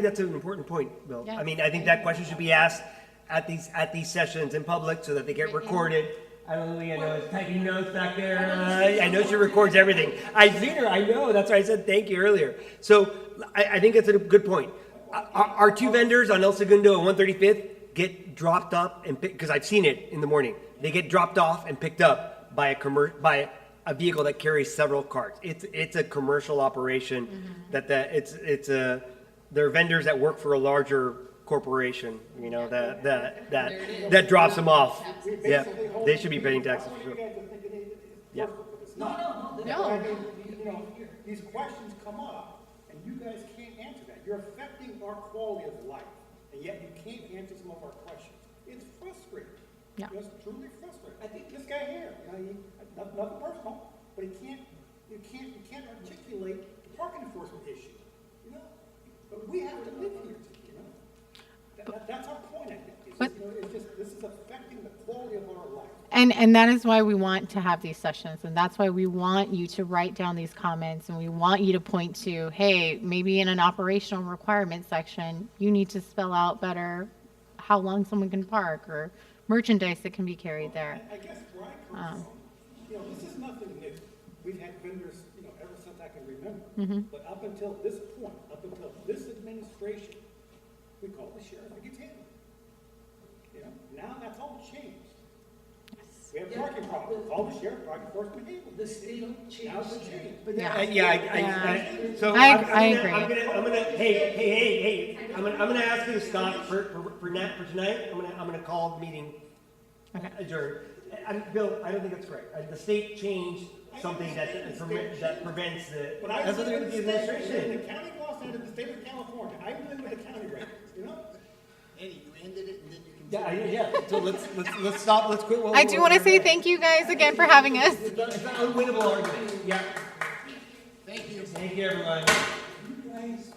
that's an important point, Bill. Yeah. I mean, I think that question should be asked at these sessions in public so that they get recorded. I know Leah knows typing notes back there. I know she records everything. I've seen her. I know. That's why I said thank you earlier. So I think that's a good point. Our two vendors on El Segundo and 135th get dropped up and because I've seen it in the morning. They get dropped off and picked up by a vehicle that carries several carts. It's a commercial operation they're vendors that work for a larger corporation, you know, that drops them off. Yeah, they should be paying taxes for sure. Yeah. No. No. You know, these questions come up, and you guys can't answer that. You're affecting our quality of life, and yet you can't answer some of our questions. It's frustrating. Yeah. Just truly frustrating. I think this guy here, you know, nothing personal, but you can't articulate the parking enforcement issue. You know, but we have to live here. You know, that's our point. I think. This is affecting the quality of our life. And that is why we want to have these sessions, and that's why we want you to write down these comments, and we want you to point to, hey, maybe in an operational requirement section, you need to spell out better how long someone can park or merchandise that can be carried there. I guess where I come from, you know, this is nothing new. We've had vendors, you know, ever since I can remember. But up until this point, up until this administration, we call the sheriff and gets handled. You know, now that's all changed. We have parking problems. Call the sheriff, parking enforcement handled. the state changed. Now it's changed. So I agree. I'm gonna hey, I'm gonna ask you to stop for tonight. I'm gonna call the meeting adjourned. Bill, I don't think that's correct. The state changed something that prevents the. But I That's live what in the the administration. county of Los Angeles, the state of California. I live with the county records, you know? Eddie, you ended it and then you can. Yeah. So let's stop. Let's quit. I do want to say thank you guys again for having us. It's an unwinnable argument. Yeah. Thank you. Thank you, everyone. You guys